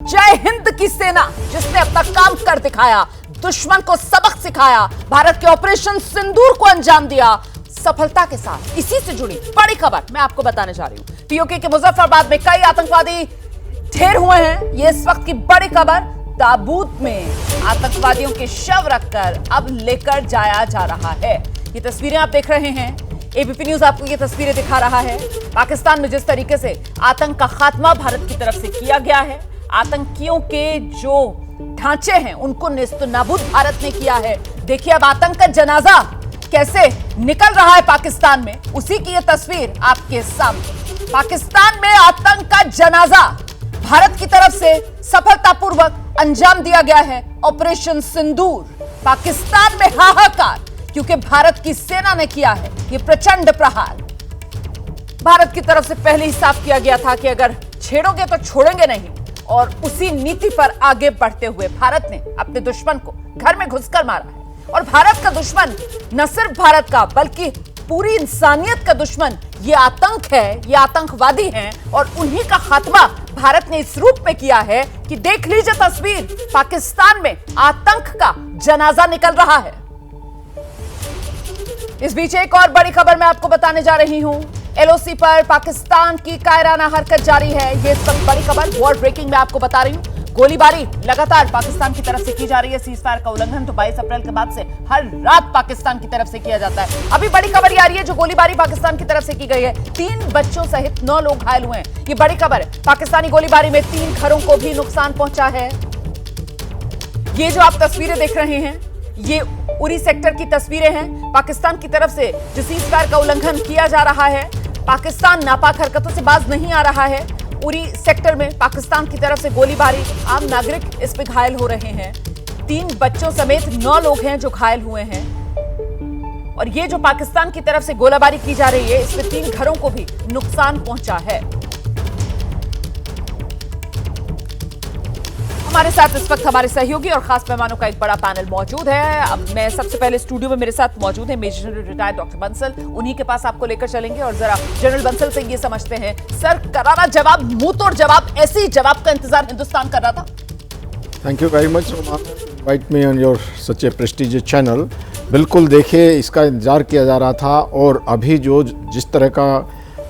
जय हिंद की सेना जिसने अपना काम कर दिखाया, दुश्मन को सबक सिखाया, भारत के ऑपरेशन सिंदूर को अंजाम दिया सफलता के साथ। इसी से जुड़ी बड़ी खबर मैं आपको बताने जा रही हूं। पीओके के मुजफ्फराबाद में कई आतंकवादी ढेर हुए हैं। ये इस वक्त की बड़ी खबर। ताबूत में आतंकवादियों के शव रखकर अब लेकर जाया जा रहा है। ये तस्वीरें आप देख रहे हैं। एबीपी न्यूज आपको ये तस्वीरें दिखा रहा है। पाकिस्तान में जिस तरीके से आतंक का खात्मा भारत की तरफ से किया गया है, आतंकियों के जो ढांचे हैं उनको नेस्तनाबूद भारत ने किया है। देखिए अब आतंक का जनाजा कैसे निकल रहा है पाकिस्तान में, उसी की ये तस्वीर आपके सामने। पाकिस्तान में आतंक का जनाजा भारत की तरफ से सफलतापूर्वक अंजाम दिया गया है। ऑपरेशन सिंदूर। पाकिस्तान में हाहाकार क्योंकि भारत की सेना ने किया है ये प्रचंड प्रहार। भारत की तरफ से पहले ही साफ किया गया था कि अगर छेड़ोगे तो छोड़ेंगे नहीं, और उसी नीति पर आगे बढ़ते हुए भारत ने अपने दुश्मन को घर में घुसकर मारा है। और भारत का दुश्मन न सिर्फ भारत का बल्कि पूरी इंसानियत का दुश्मन ये आतंक है, ये आतंकवादी हैं, और उन्हीं का खात्मा भारत ने इस रूप में किया है कि देख लीजिए तस्वीर। पाकिस्तान में आतंक का जनाजा निकल रहा है। इस बीच एक और बड़ी खबर मैं आपको बताने जा रही हूं। एलओसी पर पाकिस्तान की कायराना हरकत जारी है। ये सब बड़ी खबर वर्ल्ड ब्रेकिंग में आपको बता रही हूं। गोलीबारी लगातार पाकिस्तान की तरफ से की जा रही है। सीज फायर का उल्लंघन तो 22 अप्रैल के बाद से हर रात पाकिस्तान की तरफ से किया जाता है। अभी बड़ी खबर ये आ रही है जो गोलीबारी पाकिस्तान की तरफ से की गई है। 3 बच्चों सहित 9 लोग घायल हुए हैं। ये बड़ी खबर है। पाकिस्तानी गोलीबारी में 3 घरों को भी नुकसान पहुंचा है। ये जो आप तस्वीरें देख रहे हैं ये उरी सेक्टर की तस्वीरें हैं। पाकिस्तान की तरफ से जो सीज फायर का उल्लंघन किया जा रहा है, पाकिस्तान नापाक हरकतों से बाज नहीं आ रहा है। उरी सेक्टर में पाकिस्तान की तरफ से गोलीबारी, आम नागरिक इस पे घायल हो रहे हैं। 3 बच्चों समेत 9 लोग हैं जो घायल हुए हैं। और ये जो पाकिस्तान की तरफ से गोलीबारी की जा रही है इसमें 3 घरों को भी नुकसान पहुंचा है। हमारे साथ इस वक्त हमारे सहयोगी और खास मेहमानों का एक बड़ा पैनल मौजूद है। अब मैं सबसे पहले स्टूडियो में मेरे साथ मौजूद है major general retired doctor Bansal. उन्हीं के पास आपको लेकर चलेंगे और जरा जनरल बंसल से ये समझते हैं, सर करारा जवाब, मुंह तोड़ जवाब, ऐसी जवाब का इंतजार हिंदुस्तान कर रहा था। Thank you very much invite me on your such A prestigious channel. बिल्कुल देखिए इसका इंतजार किया जा रहा था, और अभी जो जिस तरह का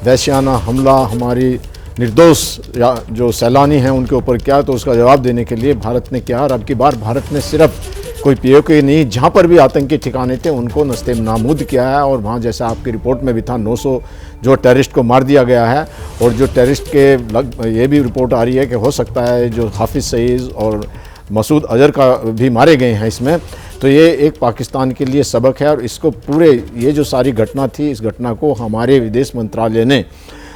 वैश्याना हमला हमारी निर्दोष या जो सैलानी हैं उनके ऊपर किया, तो उसका जवाब देने के लिए भारत ने किया। और अब की बार भारत ने सिर्फ कोई पीओके नहीं, जहाँ पर भी आतंकी ठिकाने थे उनको नस्ते-नाबूद किया है। और वहाँ जैसा आपकी रिपोर्ट में भी था 900 जो टेररिस्ट को मार दिया गया है। और जो टेररिस्ट के ये भी रिपोर्ट आ रही है कि हो सकता है जो हाफिज सईद और मसूद अजहर का भी मारे गए हैं इसमें। तो ये एक पाकिस्तान के लिए सबक है। और इसको पूरे ये जो सारी घटना थी, इस घटना को हमारे विदेश मंत्रालय ने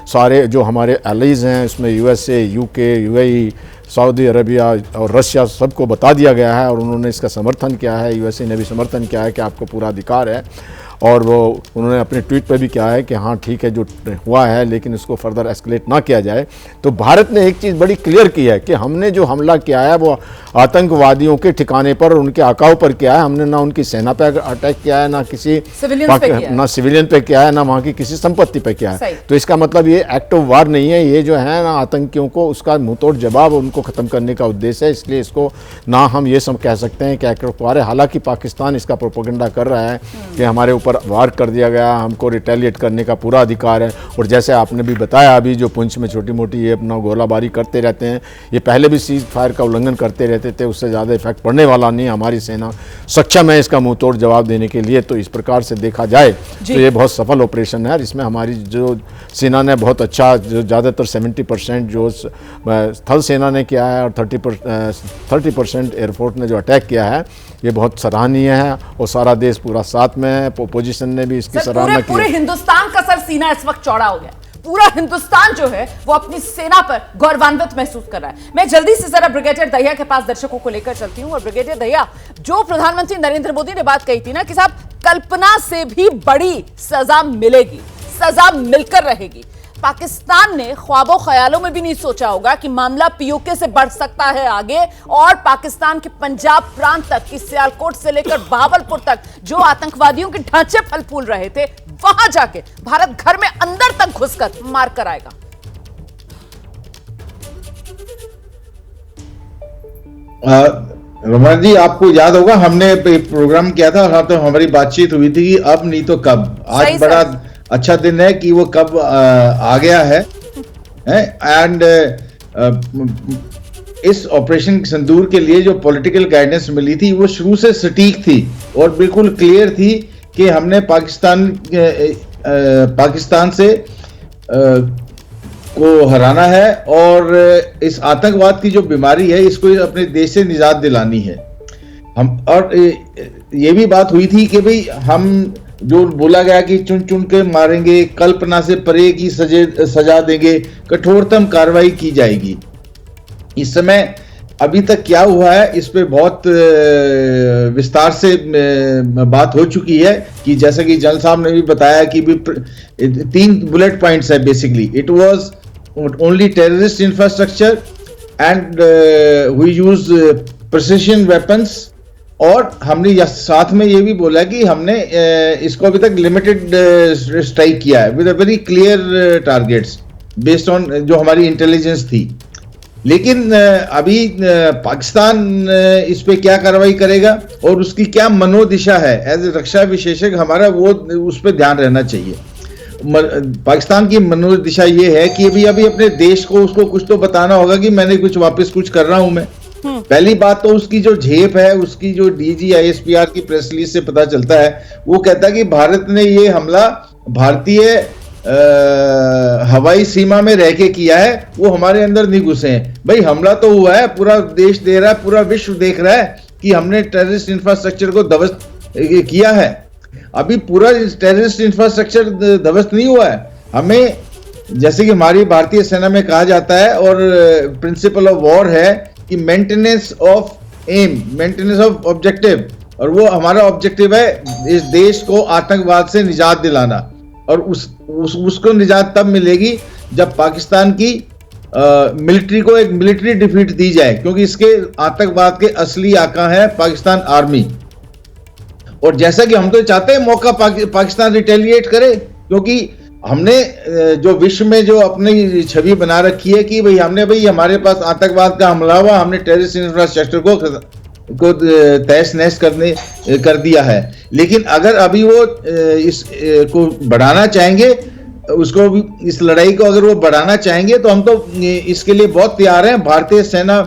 सारे जो हमारे एलाइज हैं इसमें USA, UK, UAE, Saudi Arabia और रशिया सबको बता दिया गया है। और उन्होंने इसका समर्थन किया है। यूएसए ने भी समर्थन किया है कि आपको पूरा अधिकार है। और वो उन्होंने अपने ट्वीट पर भी किया है कि हाँ ठीक है जो हुआ है लेकिन इसको फर्दर एस्केलेट ना किया जाए। तो भारत ने एक चीज़ बड़ी क्लियर की है कि हमने जो हमला किया है वो आतंकवादियों के ठिकाने पर और उनके आकाओं पर किया है। हमने ना उनकी सेना पर अटैक किया है, ना किसी ना सिविलियन पे किया है, ना वहाँ की किसी संपत्ति पे किया है। तो इसका मतलब ये एक्ट ऑफ वार नहीं है। ये जो है ना आतंकियों को उसका मुंहतोड़ जवाब उनको ख़त्म करने का उद्देश्य है। इसलिए इसको ना हम ये सब कह सकते हैं कि एक्ट ऑफ वार है। हालांकि पाकिस्तान इसका प्रोपेगेंडा कर रहा है कि हमारे ऊपर वार कर दिया गया, हमको रिटेलिएट करने का पूरा अधिकार है। और जैसे आपने भी बताया अभी जो पुंछ में छोटी मोटी ये अपना गोलाबारी करते रहते हैं, ये पहले भी सीज फायर का उल्लंघन करते रहते थे, उससे ज़्यादा इफेक्ट पड़ने वाला नहीं। हमारी सेना सक्षम है इसका मुंह तोड़ जवाब देने के लिए। तो इस प्रकार से देखा जाए तो ये बहुत सफल ऑपरेशन है। इसमें हमारी जो सेना ने बहुत अच्छा, जो ज़्यादातर 70% जो स्थल सेना ने किया है और 30% एयरफोर्स ने जो अटैक किया है, ये बहुत सराहनीय है। और सारा देश पूरा साथ में है। पोजीशन ने भी इसकी सराहना की। पूरे हिंदुस्तान का सर सीना इस वक्त चौड़ा हो गया। पूरा हिंदुस्तान जो है वो अपनी सेना पर गौरवान्वित महसूस कर रहा है। मैं जल्दी से जरा ब्रिगेडियर दहिया के पास दर्शकों को लेकर चलती हूं। और ब्रिगेडियर दहिया, जो प्रधानमंत्री नरेंद्र मोदी ने बात कही थी ना कि साहब कल्पना से भी बड़ी सजा मिलेगी, सजा मिलकर रहेगी, पाकिस्तान ने ख्वाबों ख्यालों में भी नहीं सोचा होगा कि मामला पीओके से बढ़ सकता है आगे। और पाकिस्तान के पंजाब प्रांत तक की सियालकोट से लेकर बहावलपुर तक जो आतंकवादियों के ढांचे फल फूल रहे थे, वहां जाके भारत घर में अंदर तक घुसकर मार कर आएगा। रमन जी, आपको याद होगा हमने एक प्रोग्राम किया था, हाँ, तो हमारी बातचीत हुई थी कि अब नहीं तो कब। आज सही बड़ा सर। अच्छा दिन है कि वो कब आ गया है। एंड इस ऑपरेशन सिंदूर के लिए जो पॉलिटिकल गाइडेंस मिली थी वो शुरू से सटीक थी और बिल्कुल क्लियर थी कि हमने पाकिस्तान से को हराना है और इस आतंकवाद की जो बीमारी है इसको अपने देश से निजात दिलानी है। हम और ये भी बात हुई थी कि भाई हम जो बोला गया कि चुन चुन के मारेंगे, कल्पना से परे की सजा देंगे, कठोरतम कार्रवाई की जाएगी। इस समय अभी तक क्या हुआ है इस पे बहुत विस्तार से बात हो चुकी है कि जैसा कि जनरल साहब ने भी बताया कि भी 3 बुलेट पॉइंट्स है basically. It was only terrorist infrastructure and we use precision weapons, और हमने साथ में ये भी बोला कि हमने इसको अभी तक लिमिटेड स्ट्राइक किया है with a very clear targets based on जो हमारी इंटेलिजेंस थी। लेकिन अभी पाकिस्तान इस पे क्या कार्रवाई करेगा और उसकी क्या मनोदिशा है, एज ए रक्षा विशेषज्ञ हमारा वो उस पर ध्यान रहना चाहिए। पाकिस्तान की मनोदिशा ये है कि अभी अपने देश को उसको कुछ तो बताना होगा कि मैंने कुछ कर रहा हूं मैं। पहली बात तो उसकी जो झेप है, उसकी जो डीजी आईएसपीआर की प्रेस रिलीज से पता चलता है, वो कहता है कि भारत ने ये हमला भारतीय हवाई सीमा में रह के किया है, वो हमारे अंदर नहीं घुसे हैं। भाई हमला तो हुआ है, पूरा देश दे रहा है, पूरा विश्व देख रहा है कि हमने टेररिस्ट इंफ्रास्ट्रक्चर को ध्वस्त किया है। अभी पूरा टेररिस्ट इंफ्रास्ट्रक्चर ध्वस्त नहीं हुआ है। हमें जैसे कि हमारी भारतीय सेना में कहा जाता है और प्रिंसिपल ऑफ वॉर है कि maintenance of aim, maintenance of objective, और वो हमारा ऑब्जेक्टिव है इस देश को आतंकवाद से निजात दिलाना। और उसको निजात तब मिलेगी जब पाकिस्तान की मिलिट्री को एक मिलिट्री डिफीट दी जाए, क्योंकि इसके आतंकवाद के असली आका है पाकिस्तान आर्मी। और जैसा कि हम तो चाहते हैं मौका पाकिस्तान रिटेलिएट करे, क्योंकि हमने जो विश्व में जो अपनी छवि बना रखी है कि भाई हमारे पास आतंकवाद का हमला हुआ, हमने टेररिस्ट इंफ्रास्ट्रक्चर को तहस नहस कर दिया है। लेकिन अगर अभी वो इस को बढ़ाना चाहेंगे, उसको भी इस लड़ाई को अगर वो बढ़ाना चाहेंगे तो हम तो इसके लिए बहुत तैयार हैं। भारतीय सेना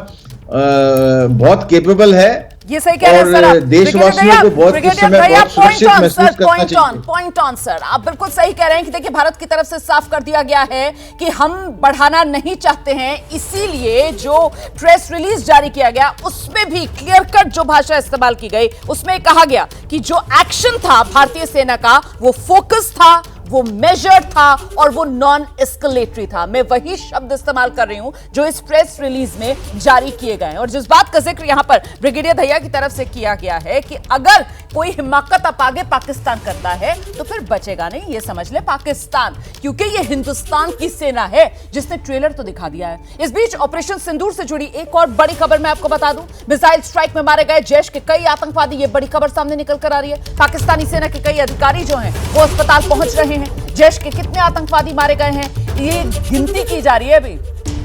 बहुत केपेबल है। ये सही कह रहे हैं सर आप। देशवासियों को बहुत इस समय बहुत सुरक्षित महसूस करना चाहिए। पॉइंट ऑन सर, आप बिल्कुल सही कह रहे हैं कि देखिए भारत की तरफ से साफ कर दिया गया है कि हम बढ़ाना नहीं चाहते हैं। इसीलिए जो प्रेस रिलीज जारी किया गया उसमें भी क्लियर कट जो भाषा इस्तेमाल की गई, उसमें कहा गया कि जो एक्शन था भारतीय सेना का वो फोकस था, वो मेजर था और वो नॉन एस्केलेटरी था। मैं वही शब्द इस्तेमाल कर रही हूं जो इस प्रेस रिलीज में जारी किए गए हैं। और जिस बात का जिक्र यहां पर ब्रिगेडियर दहिया की तरफ से किया गया है कि अगर कोई हिमाकत अब आगे पाकिस्तान करता है तो फिर बचेगा नहीं, ये समझ ले पाकिस्तान, क्योंकि ये हिंदुस्तान की सेना है जिसने ट्रेलर तो दिखा दिया है। इस बीच ऑपरेशन सिंदूर से जुड़ी एक और बड़ी खबर मैं आपको बता दूं। मिसाइल स्ट्राइक में मारे गए जैश के कई आतंकवादी, ये बड़ी खबर सामने निकल कर आ रही है। पाकिस्तानी सेना के कई अधिकारी जो हैं वो अस्पताल पहुंच रहे हैं। जैश के कितने आतंकवादी मारे गए हैं ये गिनती की जा रही है। अभी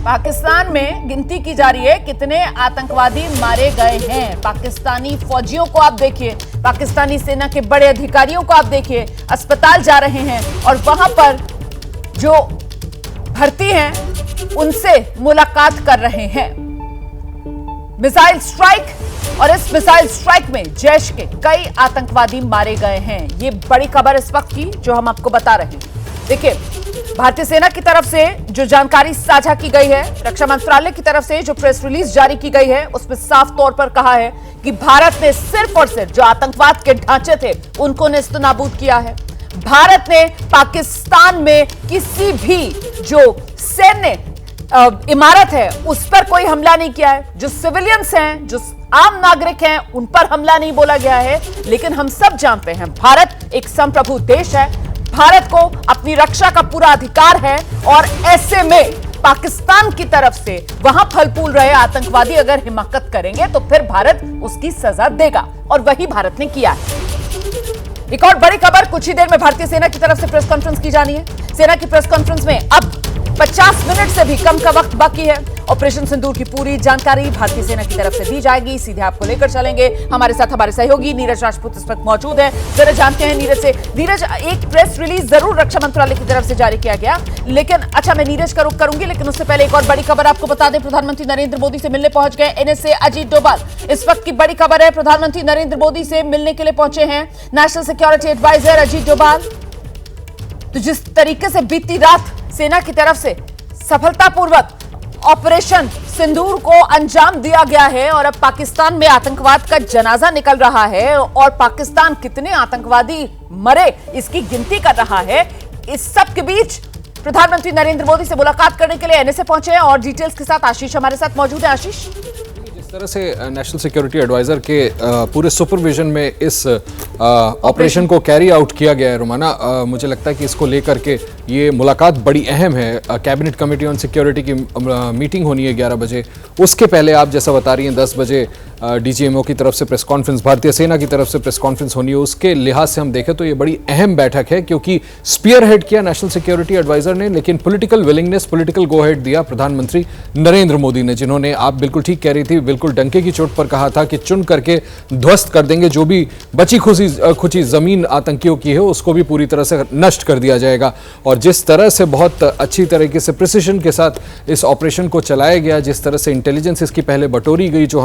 पाकिस्तान में गिनती की जा रही है कितने आतंकवादी मारे गए हैं। पाकिस्तानी फौजियों को आप देखिए, पाकिस्तानी सेना के बड़े अधिकारियों को आप देखिए, अस्पताल जा रहे हैं और वहां पर जो भर्ती हैं उनसे मुलाकात कर रहे हैं। मिसाइल स्ट्राइक, और इस मिसाइल स्ट्राइक में जैश के कई आतंकवादी मारे गए हैं। ये बड़ी खबर इस वक्त की जो हम आपको बता रहे हैं। देखिए भारतीय सेना की तरफ से जो जानकारी साझा की गई है, रक्षा मंत्रालय की तरफ से जो प्रेस रिलीज जारी की गई है, उसमें साफ तौर पर कहा है कि भारत ने सिर्फ और सिर्फ जो आतंकवाद के ढांचे थे उनको नेस्तनाबूद किया है। भारत ने पाकिस्तान में किसी भी जो सैन्य इमारत है उस पर कोई हमला नहीं किया है। जो सिविलियंस हैं, जो आम नागरिक हैं, उन पर हमला नहीं बोला गया है। लेकिन हम सब जानते हैं भारत एक संप्रभु देश है, भारत को अपनी रक्षा का पूरा अधिकार है और ऐसे में पाकिस्तान की तरफ से वहां फल फूल रहे आतंकवादी अगर हिमाकत करेंगे तो फिर भारत उसकी सजा देगा, और वही भारत ने किया है। एक और बड़ी खबर, कुछ ही देर में भारतीय सेना की तरफ से प्रेस कॉन्फ्रेंस की जानी है। सेना की प्रेस कॉन्फ्रेंस में अब 50 मिनट से भी कम का वक्त बाकी है। ऑपरेशन सिंदूर की पूरी जानकारी भारतीय सेना की तरफ से दी जाएगी। सीधे आपको लेकर चलेंगे, हमारे साथ हमारे सहयोगी नीरज राजपूत इस वक्त मौजूद है। जरा जानते हैं नीरज से। नीरज, एक प्रेस रिलीज जरूर रक्षा मंत्रालय की तरफ से जारी किया गया, लेकिन अच्छा, मैं नीरज का रुख करूंगी, लेकिन उससे पहले एक और बड़ी खबर आपको बता दें। प्रधानमंत्री नरेंद्र मोदी से मिलने पहुंच गए एनएसए अजीत डोभाल। इस वक्त की बड़ी खबर है, प्रधानमंत्री नरेंद्र मोदी से मिलने के लिए पहुंचे हैं national security adviser Ajit Doval. तो जिस तरीके से बीती रात सेना की तरफ से सफलतापूर्वक ऑपरेशन सिंदूर को अंजाम दिया गया है और अब पाकिस्तान में आतंकवाद का जनाजा निकल रहा है और पाकिस्तान कितने आतंकवादी मरे इसकी गिनती कर रहा है, इस सब के बीच प्रधानमंत्री नरेंद्र मोदी से मुलाकात करने के लिए एनएसए पहुंचे हैं और डिटेल्स के साथ आशीष हमारे साथ मौजूद है। आशीष, जिस तरह से नेशनल सिक्योरिटी एडवाइजर के पूरे सुपरविजन में इस ऑपरेशन को कैरी आउट किया गया है रोमाना, मुझे लगता है कि इसको लेकर के ये मुलाकात बड़ी अहम है। कैबिनेट कमेटी ऑन सिक्योरिटी की मीटिंग होनी है 11 बजे। उसके पहले आप जैसा बता रही हैं 10 बजे डीजीएमओ की तरफ से प्रेस कॉन्फ्रेंस, भारतीय सेना की तरफ से प्रेस कॉन्फ्रेंस होनी है। उसके लिहाज से हम देखें तो ये बड़ी अहम बैठक है, क्योंकि स्पीयर हेड किया नेशनल सिक्योरिटी एडवाइजर ने, लेकिन पॉलिटिकल विलिंगनेस, पॉलिटिकल गो हेड दिया प्रधानमंत्री नरेंद्र मोदी ने, जिन्होंने, आप बिल्कुल ठीक कह रही थी, बिल्कुल डंके की चोट पर कहा था कि चुन करके ध्वस्त कर देंगे, जो भी बची खुची जमीन आतंकियों की है उसको भी पूरी तरह से नष्ट कर दिया जाएगा। और जिस तरह से बहुत अच्छी तरीके से प्रिसिशन के साथ इस ऑपरेशन को चलाया गया, जिस तरह से इंटेलिजेंस इसकी पहले बटोरी गई, जो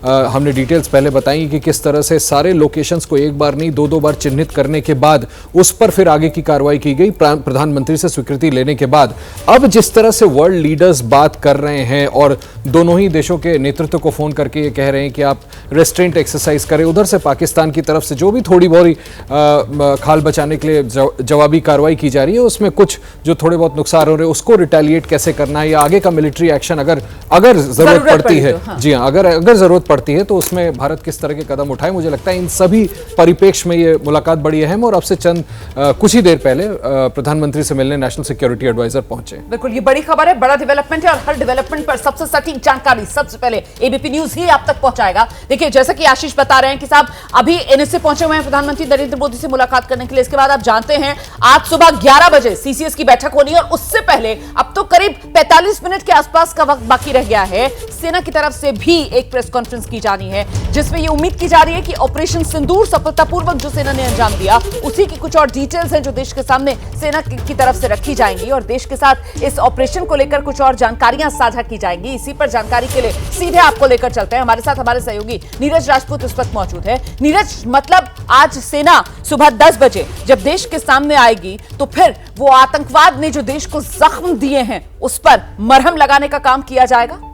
हमने डिटेल्स पहले बताई कि किस तरह से सारे लोकेशंस को एक बार नहीं 2-2 बार चिन्हित करने के बाद उस पर फिर आगे की कार्रवाई की गई प्रधानमंत्री से स्वीकृति लेने के बाद। अब जिस तरह से वर्ल्ड लीडर्स बात कर रहे हैं और दोनों ही देशों के नेतृत्व को फोन करके ये कह रहे हैं कि आप रेस्ट्रेंट एक्सरसाइज करें, उधर से पाकिस्तान की तरफ से जो भी थोड़ी बहुत खाल बचाने के लिए जवाबी कार्रवाई की जा रही है, उसमें कुछ जो थोड़े बहुत नुकसान हो रहे हैं उसको रिटेलिएट कैसे करना है, या आगे का मिलिट्री एक्शन अगर जरूरत पड़ती है, जी हाँ, अगर जरूरत पड़ती है तो उसमें भारत किस तरह के कदम उठाए। मुझे लगता है इन सभी परिप्रेक्ष्य में ये मुलाकात बड़ी अहम, और अब से कुछ ही देर पहले प्रधानमंत्री से मिलने नेशनल सिक्योरिटी एडवाइजर पहुंचे। बिल्कुल, ये बड़ी खबर है, बड़ा डेवलपमेंट है और हर डेवलपमेंट पर सबसे सटीक जानकारी सबसे पहले एबीपी न्यूज ही आप तक पहुंचाएगा। देखिए, जैसा कि आशीष बता रहे हैं कि साहब अभी एनएसए पहुंचे हुए हैं प्रधानमंत्री नरेंद्र मोदी से मुलाकात करने के लिए। इसके बाद आप जानते हैं आज सुबह 11 बजे सीसीएस की बैठक होनी है और उससे पहले अब तो करीब 45 मिनट के आसपास का वक्त बाकी रह गया है। सेना की तरफ से भी एक प्रेस कॉन्फ्रेंस की जानी है, जिसमें यह उम्मीद की जा रही है कि ऑपरेशन सिंदूर सफलतापूर्वक जो सेना ने अंजाम दिया उसी की कुछ और डिटेल्स हैं जो देश के सामने सेना की तरफ से रखी जाएंगी और देश के साथ इस ऑपरेशन को लेकर कुछ और जानकारियां साझा की जाएंगी। इसी पर जानकारी के लिए सीधे आपको लेकर चलते हैं, हमारे साथ हमारे सहयोगी नीरज राजपूत इस वक्त मौजूद है। नीरज, मतलब आज सेना सुबह 10 बजे जब देश के सामने आएगी तो फिर वो आतंकवाद ने जो देश को जख्म दिए हैं उस पर मरहम लगाने का काम किया जाएगा।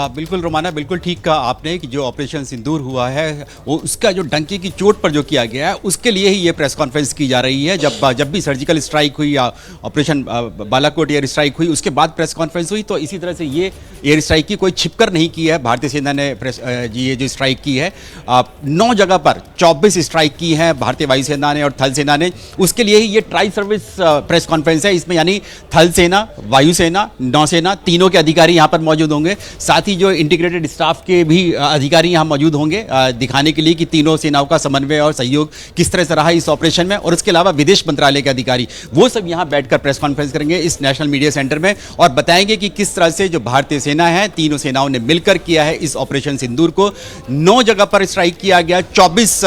बिल्कुल रोमाना, बिल्कुल ठीक कहा आपने कि जो ऑपरेशन सिंदूर हुआ है वो उसका जो डंके की चोट पर जो किया गया है उसके लिए ही ये प्रेस कॉन्फ्रेंस की जा रही है। जब भी सर्जिकल स्ट्राइक हुई या ऑपरेशन बालाकोट एयर स्ट्राइक हुई उसके बाद प्रेस कॉन्फ्रेंस हुई, तो इसी तरह से ये एयर स्ट्राइक की कोई छिपकर नहीं की है भारतीय सेना ने। ये जो स्ट्राइक की है 9 जगह पर 24 स्ट्राइक की है भारतीय वायुसेना ने और थल सेना ने। उसके लिए ही ये ट्राई सर्विस प्रेस कॉन्फ्रेंस है। इसमें यानी थल सेना, वायुसेना, नौसेना तीनों के अधिकारी यहाँ पर मौजूद होंगे। साथ ही जो इंटीग्रेटेड स्टाफ के भी अधिकारी यहाँ मौजूद होंगे दिखाने के लिए कि तीनों सेनाओं का समन्वय और सहयोग किस तरह से रहा इस ऑपरेशन में। और इसके अलावा विदेश मंत्रालय के अधिकारी वो सब यहाँ बैठकर प्रेस कॉन्फ्रेंस करेंगे इस नेशनल मीडिया सेंटर में और बताएंगे कि किस तरह से जो भारतीय सेना है, तीनों सेनाओं ने मिलकर किया है इस ऑपरेशन सिंदूर को। 9 जगह पर स्ट्राइक किया गया, 24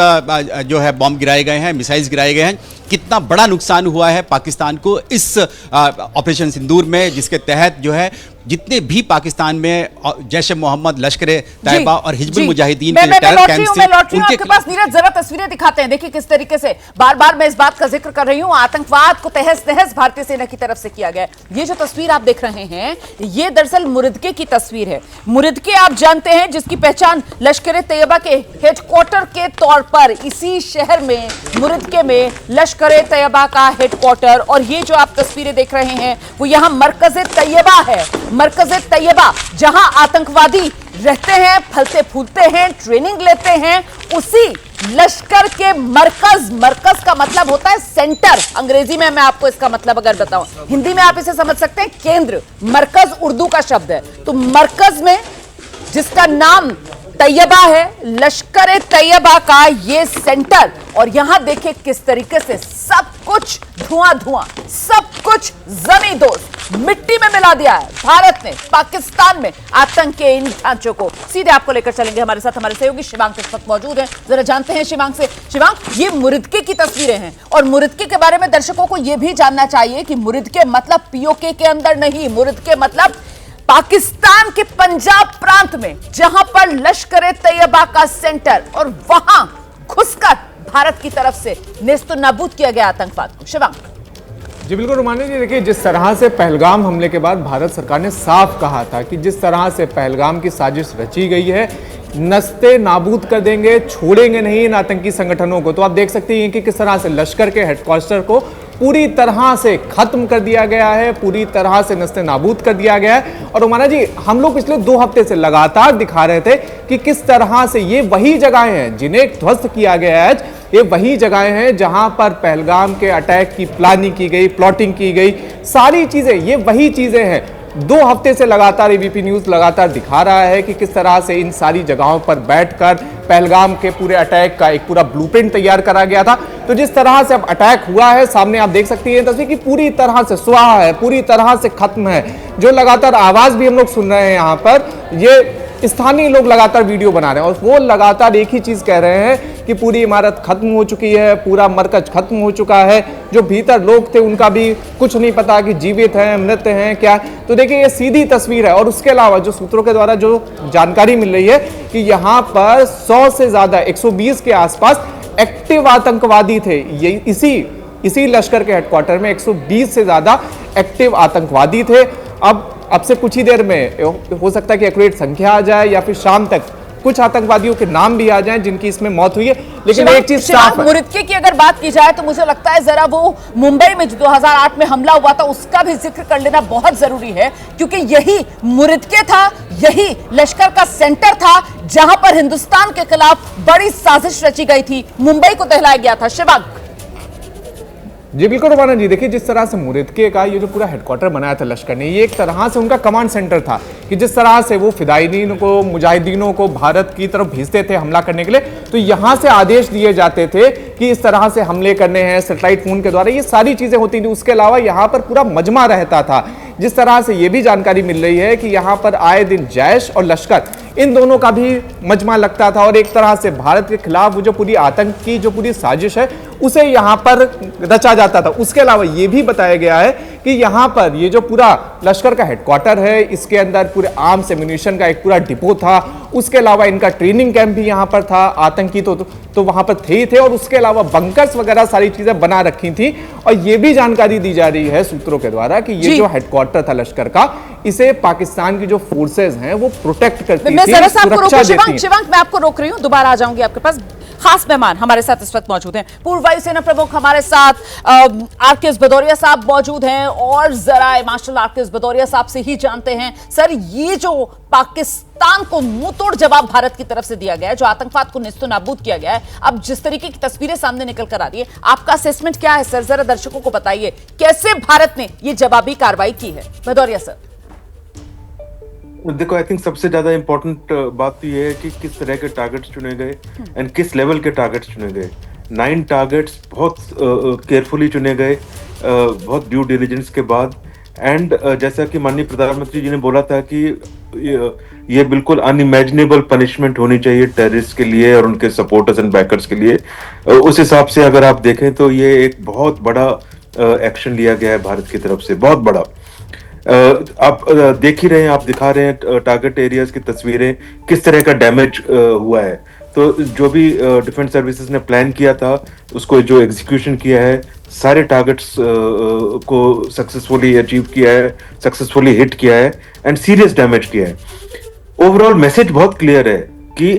जो है बॉम्ब गिराए गए हैं, मिसाइल्स गिराए गए हैं। कितना बड़ा नुकसान हुआ है पाकिस्तान को इस ऑपरेशन सिंदूर में, जिसके तहत जो है जितने भी पाकिस्तान में जैश ए मोहम्मद, लश्कर ए तैयबा और हिजबुल मुजाहिदीन के टेरर कैंप से आपके पास नीरज जरा तस्वीरें दिखाते हैं। देखिए किस तरीके से बार बार मैं इस बात का जिक्र कर रही हूं, आतंकवाद को तहस नहस भारतीय सेना की तरफ से किया गया। ये जो तस्वीर आप देख रहे हैं ये दरअसल मुरिदके की तस्वीर है। मुरिदके आप जानते हैं जिसकी पहचान लश्कर ए तैयबा के हेडक्वार्टर के तौर पर इसी शहर में मुरिदके में लश्कर ए तैयबा का हेडक्वार्टर, और ये जो आप तस्वीरें देख रहे हैं वो यहां मरकज ए तैयबा है। मरकज ए तैयबा जहां आतंकवादी रहते हैं, फलते फूलते हैं, ट्रेनिंग लेते हैं, उसी लश्कर के मरकज का मतलब होता है सेंटर। अंग्रेजी में मैं आपको इसका मतलब अगर बताऊं, हिंदी में आप इसे समझ सकते हैं केंद्र। मरकज उर्दू का शब्द है, तो मरकज में जिसका नाम तैयबा है, लश्कर ए तैयबा का ये सेंटर, और यहां देखिए किस तरीके से सब कुछ धुआं धुआं, सब कुछ जमींदोज मिट्टी में मिला दिया है भारत ने पाकिस्तान में आतंक के इन ढांचों को। सीधे आपको लेकर चलेंगे, हमारे साथ हमारे सहयोगी शिवांग इस वक्त मौजूद हैं। जरा जानते हैं शिवांग से। शिवांग, ये मुरिदके की तस्वीरें हैं और मुरिदके के बारे में दर्शकों को यह भी जानना चाहिए कि मुरिदके मतलब पीओके के अंदर नहीं, मुरिदके मतलब पाकिस्तान के पंजाब प्रांत में जहां पर लश्कर ए तैयबा का सेंटर, और वहां घुसकर भारत की तरफ से नेस्तो नाबूद किया गया आतंकवाद को। शिवांग जी बिल्कुल रुमानी जी, देखिए जिस तरह से पहलगाम हमले के बाद भारत सरकार ने साफ कहा था कि जिस तरह से पहलगाम की साजिश रची गई है, नस्ते नाबूद कर देंगे, छोड़ेंगे नहीं इन आतंकी संगठनों को। तो आप देख सकते हैं कि किस तरह से लश्कर के हेडक्वार्टर को पूरी तरह से खत्म कर दिया गया है, पूरी तरह से नस्ते नाबूद कर दिया गया है। और उमाना जी, हम लोग पिछले 2 हफ्ते से लगातार दिखा रहे थे कि किस तरह से ये वही जगहें हैं जिन्हें ध्वस्त किया गया है, ये वही जगहें हैं जहां पर पहलगाम के अटैक की प्लानिंग की गई, प्लॉटिंग की गई, सारी चीजें ये वही चीजें हैं। 2 हफ्ते से लगातार एबीपी न्यूज लगातार दिखा रहा है कि किस तरह से इन सारी जगहों पर बैठकर पहलगाम के पूरे अटैक का एक पूरा ब्लूप्रिंट तैयार करा गया था। तो जिस तरह से अब अटैक हुआ है, सामने आप देख सकती हैं तस्वीर कि पूरी तरह से स्वाहा है, पूरी तरह से खत्म है। जो लगातार आवाज भी हम लोग सुन रहे हैं यहाँ पर, ये स्थानीय लोग लगातार वीडियो बना रहे हैं और वो लगातार एक ही चीज कह रहे हैं कि पूरी इमारत खत्म हो चुकी है, पूरा मरकज खत्म हो चुका है। जो भीतर लोग थे उनका भी कुछ नहीं पता कि जीवित हैं, मृत हैं क्या। तो देखिए ये सीधी तस्वीर है। और उसके अलावा जो सूत्रों के द्वारा जो जानकारी मिल रही है कि यहाँ पर 100 से ज्यादा 120 के आसपास एक्टिव आतंकवादी थे। ये इसी लश्कर के हेडक्वार्टर में 120 से ज्यादा एक्टिव आतंकवादी थे। अब से कुछ ही देर में हो सकता है कि एक्यूरेट संख्या आ जाए या फिर शाम तक कुछ आतंकवादियों के नाम भी आ जाएं जिनकी इसमें मौत हुई है। लेकिन एक चीज साफ है, मुरिदके की अगर बात की जाए तो मुझे लगता है जरा वो मुंबई में जो 2008 में हमला हुआ था उसका भी जिक्र कर लेना बहुत जरूरी है, क्योंकि यही मुरिदके था, यही लश्कर का सेंटर था जहां पर हिंदुस्तान के खिलाफ बड़ी साजिश रची गई थी, मुंबई को दहलाया गया था। शिवांग जी बिल्कुल रुमाना जी, देखिए जिस तरह से मुरिदके का ये जो पूरा हेडक्वार्टर बनाया था लश्कर ने, ये एक तरह से उनका कमांड सेंटर था कि जिस तरह से वो फिदायीन को, मुजाहिदीनों को भारत की तरफ भेजते थे हमला करने के लिए, तो यहाँ से आदेश दिए जाते थे कि इस तरह से हमले करने हैं सैटेलाइट फोन के द्वारा, ये सारी चीजें होती थी। उसके अलावा यहाँ पर पूरा मजमा रहता था। जिस तरह से ये भी जानकारी मिल रही है कि यहाँ पर आए दिन जैश और लश्कर इन दोनों का भी मजमा लगता था और एक तरह से भारत के खिलाफ वो जो पूरी आतंक की जो पूरी साजिश है उसे यहाँ पर रचा जाता था। उसके अलावा ये भी बताया गया है कि यहाँ पर ये जो पूरा लश्कर का हेडक्वार्टर है, इसके अंदर पूरे आर्म्स एम्यूनिशन का एक पूरा डिपो था। उसके अलावा इनका ट्रेनिंग कैंप भी यहाँ पर था। आतंकी तो वहां पर थे ही थे, और उसके अलावा बंकर्स वगैरह सारी चीजें बना रखी थी। और ये भी जानकारी दी जा रही है सूत्रों के द्वारा कि ये जो हेडक्वार्टर था लश्कर का, इसे पाकिस्तान की जो फोर्सेज हैं वो प्रोटेक्ट करती थी, सुरक्षा देती थी। शिवांग, मैं आपको रोक रही हूं, दोबारा आ जाऊंगी आपके पास। खास मेहमान हमारे साथ इस वक्त मौजूद हैं, पूर्व वायुसेना प्रमुख हमारे साथ आरकेएस भदौरिया साहब मौजूद हैं, और जरा मार्शल आरकेएस भदौरिया साहब से ही जानते हैं सर, ये जो पाकिस्तान को मुंह तोड़ जवाब भारत की तरफ से दिया गया है, जो आतंकवाद को निस्तो नाबूद किया गया है, अब जिस तरीके की तस्वीरें सामने निकल कर आ रही है, आपका असेसमेंट क्या है सर? जरा दर्शकों को बताइए कैसे भारत ने ये जवाबी कार्रवाई की है। भदौरिया सर। देखो, आई थिंक सबसे ज्यादा इंपॉर्टेंट बात तो ये है कि किस तरह के टारगेट्स चुने गए एंड किस लेवल के टारगेट्स चुने गए। 9 टारगेट्स बहुत केयरफुली चुने गए, बहुत ड्यू डिलिजेंस के बाद। एंड जैसा कि माननीय प्रधानमंत्री जी ने बोला था कि ये बिल्कुल अनइमेजिनेबल पनिशमेंट होनी चाहिए टेररिस्ट के लिए और उनके सपोर्टर्स एंड बैकर्स के लिए। उस हिसाब से अगर आप देखें तो ये एक बहुत बड़ा एक्शन लिया गया है भारत की तरफ से, बहुत बड़ा। आप देख ही रहे हैं, आप दिखा रहे हैं टारगेट एरियाज की तस्वीरें, किस तरह का डैमेज हुआ है। तो जो भी डिफेंस सर्विसेज ने प्लान किया था उसको जो एग्जीक्यूशन किया है, सारे टारगेट्स को सक्सेसफुली अचीव किया है, सक्सेसफुली हिट किया है एंड सीरियस डैमेज किया है। ओवरऑल मैसेज बहुत क्लियर है कि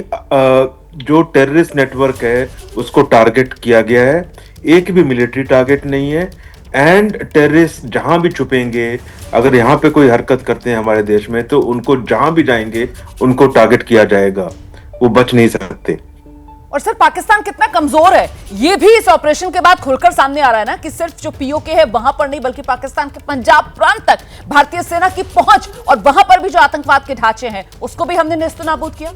जो टेररिस्ट नेटवर्क है उसको टारगेट किया गया है, एक भी मिलिट्री टारगेट नहीं है। एंड टेररिस्ट जहां भी छुपेंगे, अगर यहाँ पे कोई हरकत करते हैं हमारे देश में, तो उनको जहां भी जाएंगे उनको टारगेट किया जाएगा, वो बच नहीं सकते। और सर, पाकिस्तान कितना कमजोर है ये भी इस ऑपरेशन के बाद खुलकर सामने आ रहा है ना, कि सिर्फ जो पीओके है वहां पर नहीं, बल्कि पाकिस्तान के पंजाब प्रांत तक भारतीय सेना की पहुंच, और वहां पर भी जो आतंकवाद के ढांचे हैं उसको भी हमने नेस्तनाबूद किया।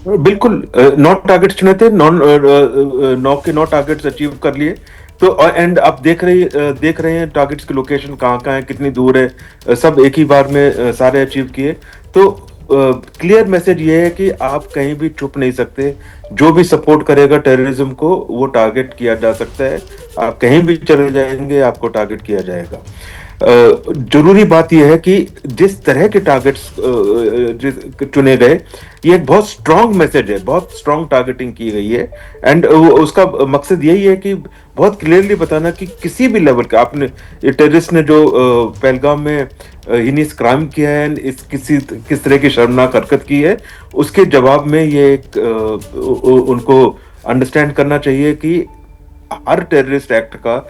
बिल्कुल 9 टारगेट्स चुने थे, 9 टारगेट्स अचीव कर लिए। तो एंड आप देख रहे हैं टारगेट्स की लोकेशन कहाँ है, कितनी दूर है, सब एक ही बार में सारे अचीव किए। तो क्लियर मैसेज ये है कि आप कहीं भी छुप नहीं सकते। जो भी सपोर्ट करेगा टेररिज्म को वो टारगेट किया जा सकता है। आप कहीं भी चले जाएंगे आपको टारगेट किया जाएगा। जरूरी बात यह है कि जिस तरह के टारगेट्स चुने गए, ये एक बहुत स्ट्रांग मैसेज है, बहुत स्ट्रांग टारगेटिंग की गई है। एंड उसका मकसद यही है कि बहुत क्लियरली बताना कि किसी भी लेवल का आपने टेररिस्ट ने जो पहलगाम में हिनीस क्राइम किया है, किस तरह की शर्मनाक हरकत की है, उसके जवाब में ये एक उनको अंडरस्टैंड करना चाहिए कि हर टेररिस्ट एक्ट का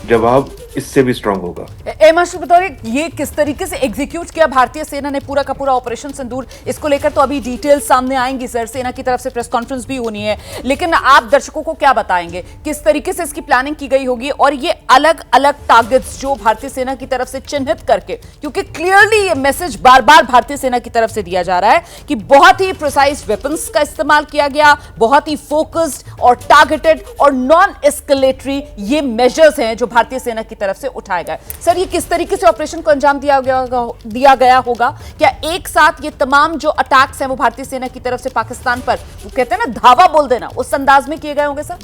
जवाब इससे भी स्ट्रांग होगा। एयर मार्शल भदौरिया, ये किस तरीके से एग्जीक्यूट किया भारतीय सेना ने पूरा का पूरा ऑपरेशन सिंदूर, इसको लेकर तो अभी डिटेल्स सामने आएंगी सर, सेना की तरफ से प्रेस कॉन्फ्रेंस भी होनी है, लेकिन आप दर्शकों को क्या बताएंगे किस तरीके से इसकी प्लानिंग की गई होगी और ये अलग अलग टारगेट्स जो भारतीय सेना की तरफ से चिन्हित करके, क्योंकि क्लियरली ये मैसेज बार बार भारतीय सेना की तरफ से दिया जा रहा है कि बहुत ही प्रिसाइज वेपन्स का इस्तेमाल किया गया, बहुत ही फोकस्ड और टारगेटेड और नॉन एस्केलेटरी ये मेजर्स हैं जो भारतीय सेना की तरफ से उठाए गए। सर, ये किस तरीके से ऑपरेशन को अंजाम दिया गया होगा? क्या एक साथ ये तमाम जो अटैक्स हैं वो भारतीय सेना की तरफ से पाकिस्तान पर, वो कहते हैं ना धावा बोल देना, उस अंदाज में किए गए होंगे सर?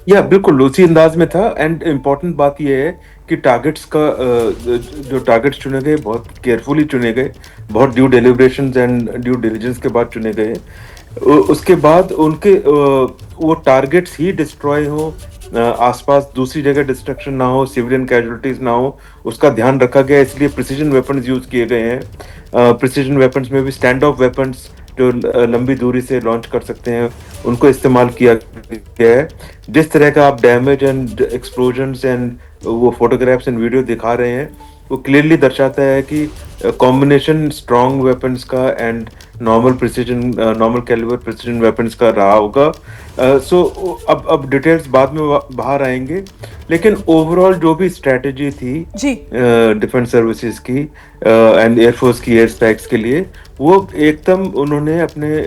या बिल्कुल उसी अंदाज में था। एंड इम्पोर्टेंट बात यह है कि टारगेट्स का जो टारगेट्स चुने गए बहुत केयरफुली चुने गए, बहुत due deliberations and due diligence के बाद चुने गए। उसके बाद उनके वो टारगेट्स ही डिस्ट्रॉय हो, आसपास दूसरी जगह डिस्ट्रक्शन ना हो, सिविलियन कैजुअलिटीज ना हो, उसका ध्यान रखा गया। इसलिए प्रिसीजन वेपन्स यूज किए गए हैं। प्रिसीजन वेपन्स में भी स्टैंड ऑफ वेपन्स जो लंबी दूरी से लॉन्च कर सकते हैं उनको इस्तेमाल किया गया है। जिस तरह का आप डैमेज एंड एक्सप्लोजन्स एंड वो फोटोग्राफ्स एंड वीडियो दिखा रहे हैं वो क्लियरली दर्शाता है कि कॉम्बिनेशन स्ट्रॉन्ग वेपन्स का and normal calibre precision weapons का रहा होगा। सो अब डिटेल्स बाद में बाहर आएंगे, लेकिन ओवरऑल जो भी स्ट्रेटेजी थी डिफेंस सर्विसेज की एंड एयरफोर्स की एयर स्ट्राइक्स के लिए, वो एकदम उन्होंने अपने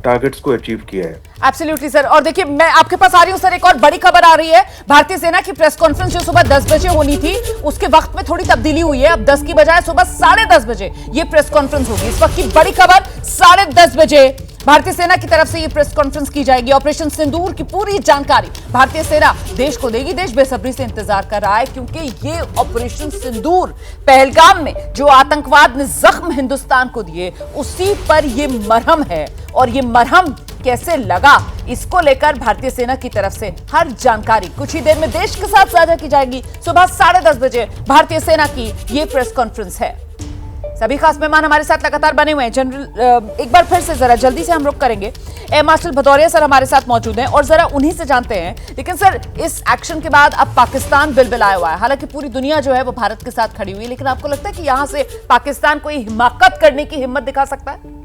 टारगेट्स को अचीव किया है। Absolutely sir. और देखिए, मैं आपके पास आ रही हूं सर, एक और बड़ी खबर आ रही है। भारतीय सेना की प्रेस कॉन्फ्रेंस जो सुबह 10 बजे होनी थी उसके वक्त में थोड़ी तब्दीली हुई है। अब 10 की बजाय सुबह 10:30 बजे ये प्रेस कॉन्फ्रेंस होगी। इस वक्त की बड़ी खबर, 10:30 बजे भारतीय सेना की तरफ से ये प्रेस कॉन्फ्रेंस की जाएगी। ऑपरेशन सिंदूर की पूरी जानकारी भारतीय सेना देश को देगी। देश बेसब्री से इंतजार कर रहा है क्योंकि ये ऑपरेशन सिंदूर, पहलगाम में जो आतंकवाद ने जख्म हिंदुस्तान को दिए उसी पर ये मरहम है। और ये मरहम कैसे लगा, इसको लेकर भारतीय सेना की तरफ से हर जानकारी कुछ ही देर में देश के साथ साझा की जाएगी। सुबह 10:30 बजे भारतीय सेना की ये प्रेस कॉन्फ्रेंस है। सभी खास मेहमान हमारे साथ लगातार बने हुए हैं। जनरल, एक बार फिर से जरा जल्दी से हम रुक करेंगे। एयर मार्शल भदौरिया सर हमारे साथ मौजूद हैं और जरा उन्हीं से जानते हैं। लेकिन सर, इस एक्शन के बाद अब पाकिस्तान बिलबिलाया हुआ है। हालांकि पूरी दुनिया जो है वो भारत के साथ खड़ी हुई है, लेकिन आपको लगता है कि यहां से पाकिस्तान कोई हिमाकत करने की हिम्मत दिखा सकता है?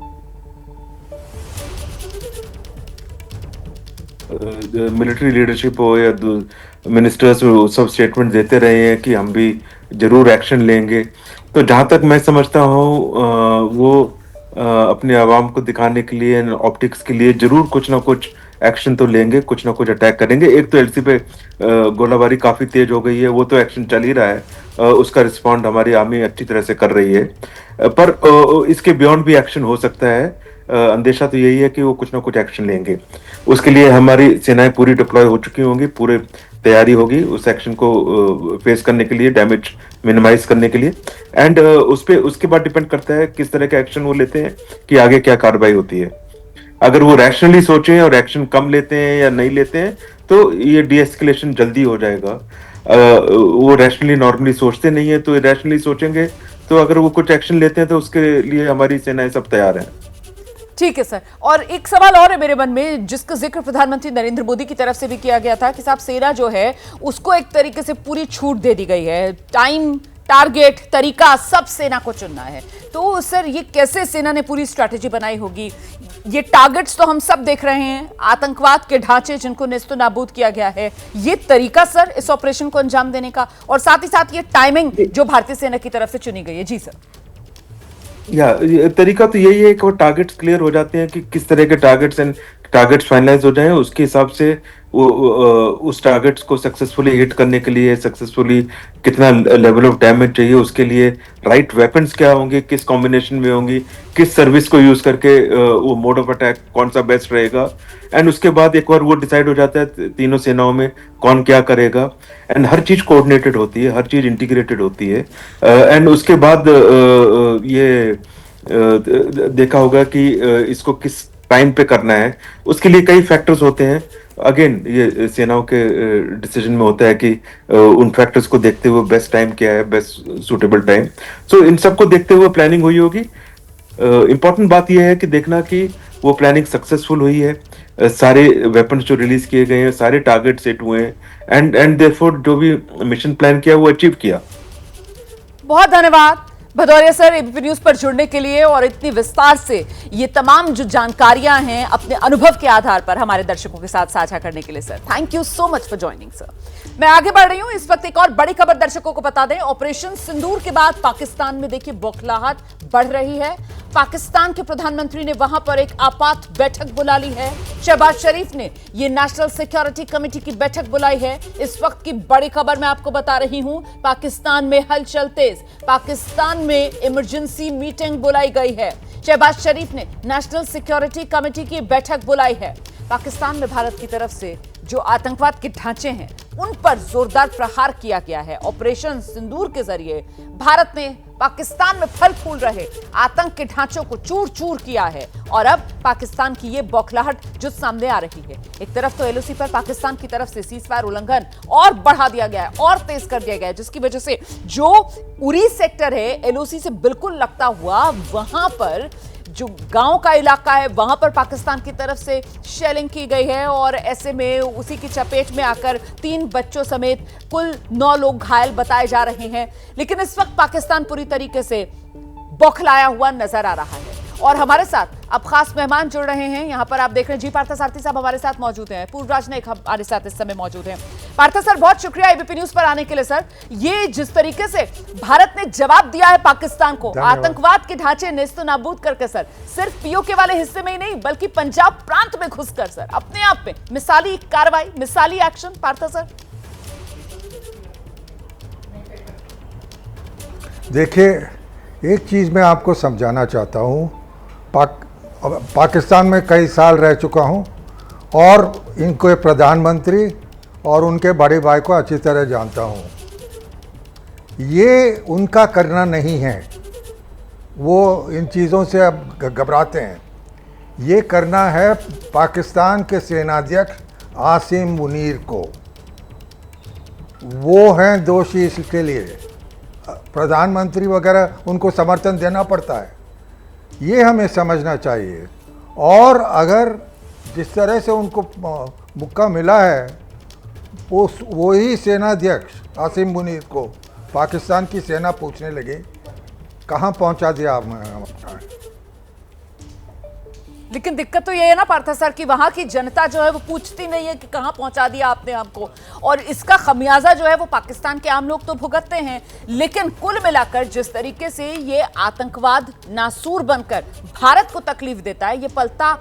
मिलिट्री लीडरशिप हो या मिनिस्टर्स सब स्टेटमेंट देते रहे हैं कि हम भी जरूर एक्शन लेंगे। तो जहां तक मैं समझता हूँ वो अपने आवाम को दिखाने के लिए, ऑप्टिक्स के लिए जरूर कुछ ना कुछ एक्शन तो लेंगे, कुछ ना कुछ अटैक करेंगे। एक तो एलसी पे गोलाबारी काफी तेज हो गई है, वो तो एक्शन चल ही रहा है, उसका रिस्पॉन्ड हमारी आर्मी अच्छी तरह से कर रही है। पर इसके बियॉन्ड भी एक्शन हो सकता है। अंदेशा तो यही है कि वो कुछ ना कुछ एक्शन लेंगे। उसके लिए हमारी सेनाएं पूरी डिप्लॉय हो चुकी होंगी, पूरे तैयारी होगी उस एक्शन को फेस करने के लिए, डैमेज मिनिमाइज करने के लिए। एंड उसके बाद डिपेंड करता है किस तरह का एक्शन वो लेते हैं कि आगे क्या कार्रवाई होती है। अगर वो रैशनली सोचें और एक्शन कम लेते हैं या नहीं लेते हैं तो ये डीएस्केलेशन जल्दी हो जाएगा। वो रैशनली नॉर्मली सोचते नहीं है तो इरैशनली सोचेंगे, तो अगर वो कुछ एक्शन लेते हैं तो उसके लिए हमारी सेनाएं सब तैयार हैं। ठीक है सर। और एक सवाल और है मेरे मन में, जिसका जिक्र प्रधानमंत्री नरेंद्र मोदी की तरफ से भी किया गया था कि साहब सेना जो है उसको एक तरीके से पूरी छूट दे दी गई है, टाइम, टारगेट, तरीका सब सेना को चुनना है। तो सर, ये कैसे सेना ने पूरी स्ट्रैटेजी बनाई होगी? ये टारगेट्स तो हम सब देख रहे हैं, आतंकवाद के ढांचे जिनको नेस्तो नाबूद किया गया है, ये तरीका सर इस ऑपरेशन को अंजाम देने का, और साथ ही साथ ये टाइमिंग जो भारतीय सेना की तरफ से चुनी गई है। जी सर। ये तरीका तो यही है कि वो टारगेट्स क्लियर हो जाते हैं कि किस तरह के टारगेट्स फाइनलाइज हो जाएं, उसके हिसाब से उस टारगेट्स को सक्सेसफुली हिट करने के लिए सक्सेसफुली कितना लेवल ऑफ डैमेज चाहिए, उसके लिए राइट वेपन्स क्या होंगे, किस कॉम्बिनेशन में होंगी, किस सर्विस को यूज करके वो मोड ऑफ अटैक कौन सा बेस्ट रहेगा। एंड उसके बाद एक बार वो डिसाइड हो जाता है तीनों सेनाओं में कौन क्या करेगा, एंड हर चीज कोऑर्डिनेटेड होती है, हर चीज इंटीग्रेटेड होती है। एंड उसके बाद ये देखा होगा कि इसको किस टाइम पे करना है, उसके लिए कई फैक्टर्स होते हैं। अगेन ये सेनाओं के डिसीजन में होता है कि उन फैक्टर्स को देखते हुए बेस्ट टाइम क्या है, बेस्ट सुटेबल टाइम। सो इन सबको देखते हुए प्लानिंग हुई होगी। इंपॉर्टेंट बात यह है कि देखना कि वो प्लानिंग सक्सेसफुल हुई है, सारे वेपन्स जो रिलीज किए गए हैं, सारे टारगेट सेट हुए हैं, एंड देयरफॉर जो भी मिशन प्लान किया वो अचीव किया। बहुत धन्यवाद भदौरिया सर एबीपी न्यूज पर जुड़ने के लिए और इतनी विस्तार से ये तमाम जो जानकारियां हैं अपने अनुभव के आधार पर हमारे दर्शकों के साथ साझा करने के लिए sir, thank you so much for joining sir. मैं आगे बढ़ रही हूं, इस वक्त एक और बड़ी खबर दर्शकों को बता दें। ऑपरेशन सिंदूर के बाद पाकिस्तान में देखिए बौखलाहट बढ़ रही है। पाकिस्तान के प्रधानमंत्री ने वहां पर एक आपात बैठक बुला ली है। शहबाज शरीफ ने ये नेशनल सिक्योरिटी कमेटी की बैठक बुलाई है। इस वक्त की बड़ी खबर मैं आपको बता रही हूं, पाकिस्तान में हलचल तेज, पाकिस्तान में इमरजेंसी मीटिंग बुलाई गई है। शहबाज शरीफ ने नेशनल सिक्योरिटी कमेटी की बैठक बुलाई है। पाकिस्तान में भारत की तरफ से जो आतंकवाद के ढांचे हैं उन पर जोरदार प्रहार किया गया है। ऑपरेशन सिंदूर के जरिए भारत ने पाकिस्तान में फल फूल रहे आतंक के ढांचों को चूर चूर किया है और अब पाकिस्तान की ये बौखलाहट जो सामने आ रही है। एक तरफ तो एलओसी पर पाकिस्तान की तरफ से सीजफायर उल्लंघन और बढ़ा दिया गया है और तेज कर दिया गया है, जिसकी वजह से जो उरी सेक्टर है एलओसी से बिल्कुल लगता हुआ, वहां पर जो गांव का इलाका है वहां पर पाकिस्तान की तरफ से शेलिंग की गई है और ऐसे में उसी की चपेट में आकर 3 बच्चों समेत कुल 9 लोग घायल बताए जा रहे हैं। लेकिन इस वक्त पाकिस्तान पूरी तरीके से बौखलाया हुआ नजर आ रहा है और हमारे साथ अब खास मेहमान जुड़ रहे हैं। यहां पर आप देख रहे हैं जी पार्थसारथी साहब हमारे साथ मौजूद हैं, पूर्वराज नाइक हमारे साथ इस समय मौजूद हैं। पार्था सर बहुत शुक्रिया एबीपी न्यूज पर आने के लिए। सर, ये जिस तरीके से भारत ने जवाब दिया है पाकिस्तान को आतंकवाद के ढांचे नेस्तो नाबूद करके, सर सिर्फ पीओके वाले हिस्से में ही नहीं बल्कि पंजाब प्रांत में घुसकर, सर अपने आप में मिसाली कार्रवाई, मिसाली एक्शन। पार्था सर देखिए, एक चीज़ मैं आपको समझाना चाहता हूँ। पाकिस्तान में कई साल रह चुका हूँ और इनके प्रधानमंत्री और उनके बड़े भाई को अच्छी तरह जानता हूँ। ये उनका करना नहीं है, वो इन चीज़ों से अब घबराते हैं। ये करना है पाकिस्तान के सेनाध्यक्ष आसिम मुनीर को, वो हैं दोषी इसके लिए। प्रधानमंत्री वगैरह उनको समर्थन देना पड़ता है, ये हमें समझना चाहिए। और अगर जिस तरह से उनको मौका मिला है, वही सेनाध्यक्ष आसिम मुनीर को पाकिस्तान की सेना पूछने लगे कहाँ पहुँचा दिया आपने। लेकिन दिक्कत तो ये है ना पार्था सर कि वहां की जनता जो है वो पूछती नहीं है कि कहां पहुंचा दिया आपने हमको, और इसका खमियाजा जो है वो पाकिस्तान के आम लोग तो भुगतते हैं। लेकिन कुल मिलाकर जिस तरीके से ये आतंकवाद नासूर बनकर भारत को तकलीफ देता है, ये पलता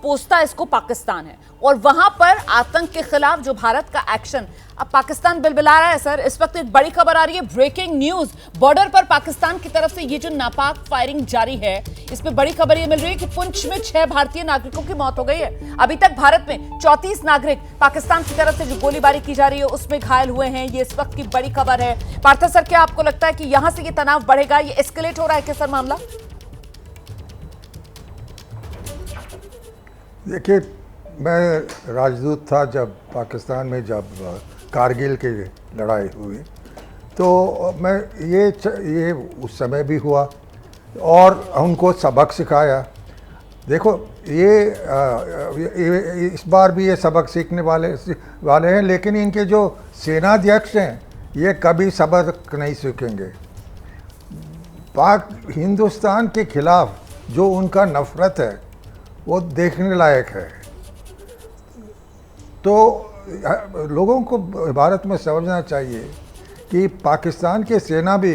पोसता इसको पाकिस्तान है और वहां पर आतंक के खिलाफ जो भारत का एक्शन, अब पाकिस्तान बिलबिला रहा है। सर, इस वक्त एक बड़ी खबर आ रही है, ब्रेकिंग न्यूज, बॉर्डर पर पाकिस्तान की तरफ से ये जो नापाक फायरिंग जारी है, इस पे बड़ी खबर ये मिल रही है कि पुंछ में 6 भारतीय नागरिकों की मौत हो गई है। अभी तक भारत में 34 नागरिक पाकिस्तान की तरफ से जो गोलीबारी की जा रही है उसमें घायल हुए हैं। ये इस वक्त की बड़ी खबर है। पार्था सर, क्या आपको लगता है कि यहां से ये तनाव बढ़ेगा, ये एस्केलेट हो रहा है क्या सर मामला? देखिए, मैं राजदूत था जब पाकिस्तान में जब कारगिल की लड़ाई हुई, तो मैं ये उस समय भी हुआ और उनको सबक सिखाया। देखो, ये इस बार भी ये सबक सीखने वाले हैं, लेकिन इनके जो सेनाध्यक्ष हैं ये कभी सबक नहीं सीखेंगे। हिंदुस्तान के खिलाफ जो उनका नफरत है वो देखने लायक है। तो लोगों को भारत में समझना चाहिए कि पाकिस्तान के सेना भी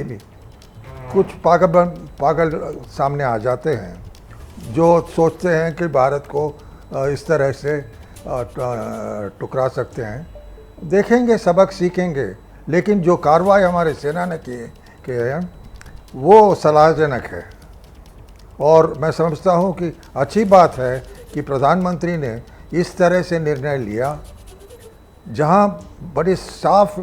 कुछ पागल सामने आ जाते हैं जो सोचते हैं कि भारत को इस तरह से टुकरा सकते हैं। देखेंगे, सबक सीखेंगे, लेकिन जो कार्रवाई हमारे सेना ने किए हैं वो सलाहजनक है। और मैं समझता हूँ कि अच्छी बात है कि प्रधानमंत्री ने इस तरह से निर्णय लिया, जहाँ बड़ी साफ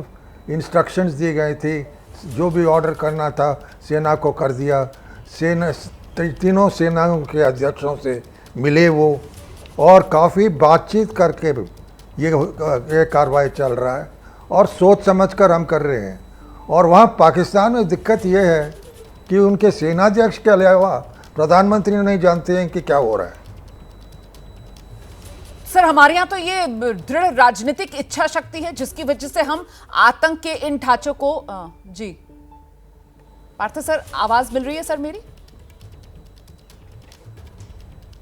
इंस्ट्रक्शंस दी गई थी, जो भी ऑर्डर करना था सेना को कर दिया। सेना तीनों सेनाओं के अध्यक्षों से मिले वो, और काफ़ी बातचीत करके ये कार्रवाई चल रहा है और सोच समझकर हम कर रहे हैं। और वहाँ पाकिस्तान में दिक्कत ये है कि उनके सेनाध्यक्ष के अलावा प्रधानमंत्री नहीं जानते हैं कि क्या हो रहा है। सर, हमारे यहाँ तो ये दृढ़ राजनीतिक इच्छा शक्ति है जिसकी वजह से हम आतंक के इन ढांचों को जी पार्थ सर, आवाज मिल रही है सर मेरी?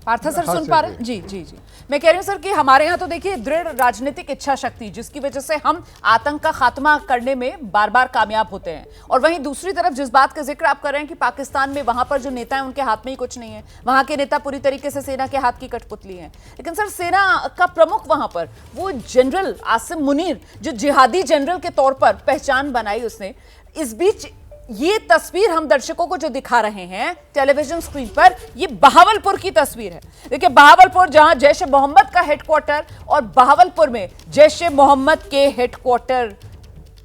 पार्थ सर सुन पा रहे हैं? जी जी जी, मैं कह रही हूं सर कि हमारे यहाँ तो देखिए दृढ़ राजनीतिक इच्छा शक्ति जिसकी वजह से हम आतंक का खात्मा करने में बार बार कामयाब होते हैं। और वहीं दूसरी तरफ जिस बात का जिक्र आप कर रहे हैं कि पाकिस्तान में वहां पर जो नेता हैं उनके हाथ में ही कुछ नहीं है, वहां के नेता पूरी तरीके से सेना के हाथ की कठपुतली हैं। लेकिन सर, सेना का प्रमुख वहां पर वो जनरल आसिम मुनीर, जो जिहादी जनरल के तौर पर पहचान बनाई उसने, इस बीच ये तस्वीर हम दर्शकों को जो दिखा रहे हैं टेलीविजन स्क्रीन पर, ये बहावलपुर की तस्वीर है। देखिए, बहावलपुर जहां जैश ए मोहम्मद का हेडक्वार्टर, और बहावलपुर में जैश ए मोहम्मद के हेडक्वार्टर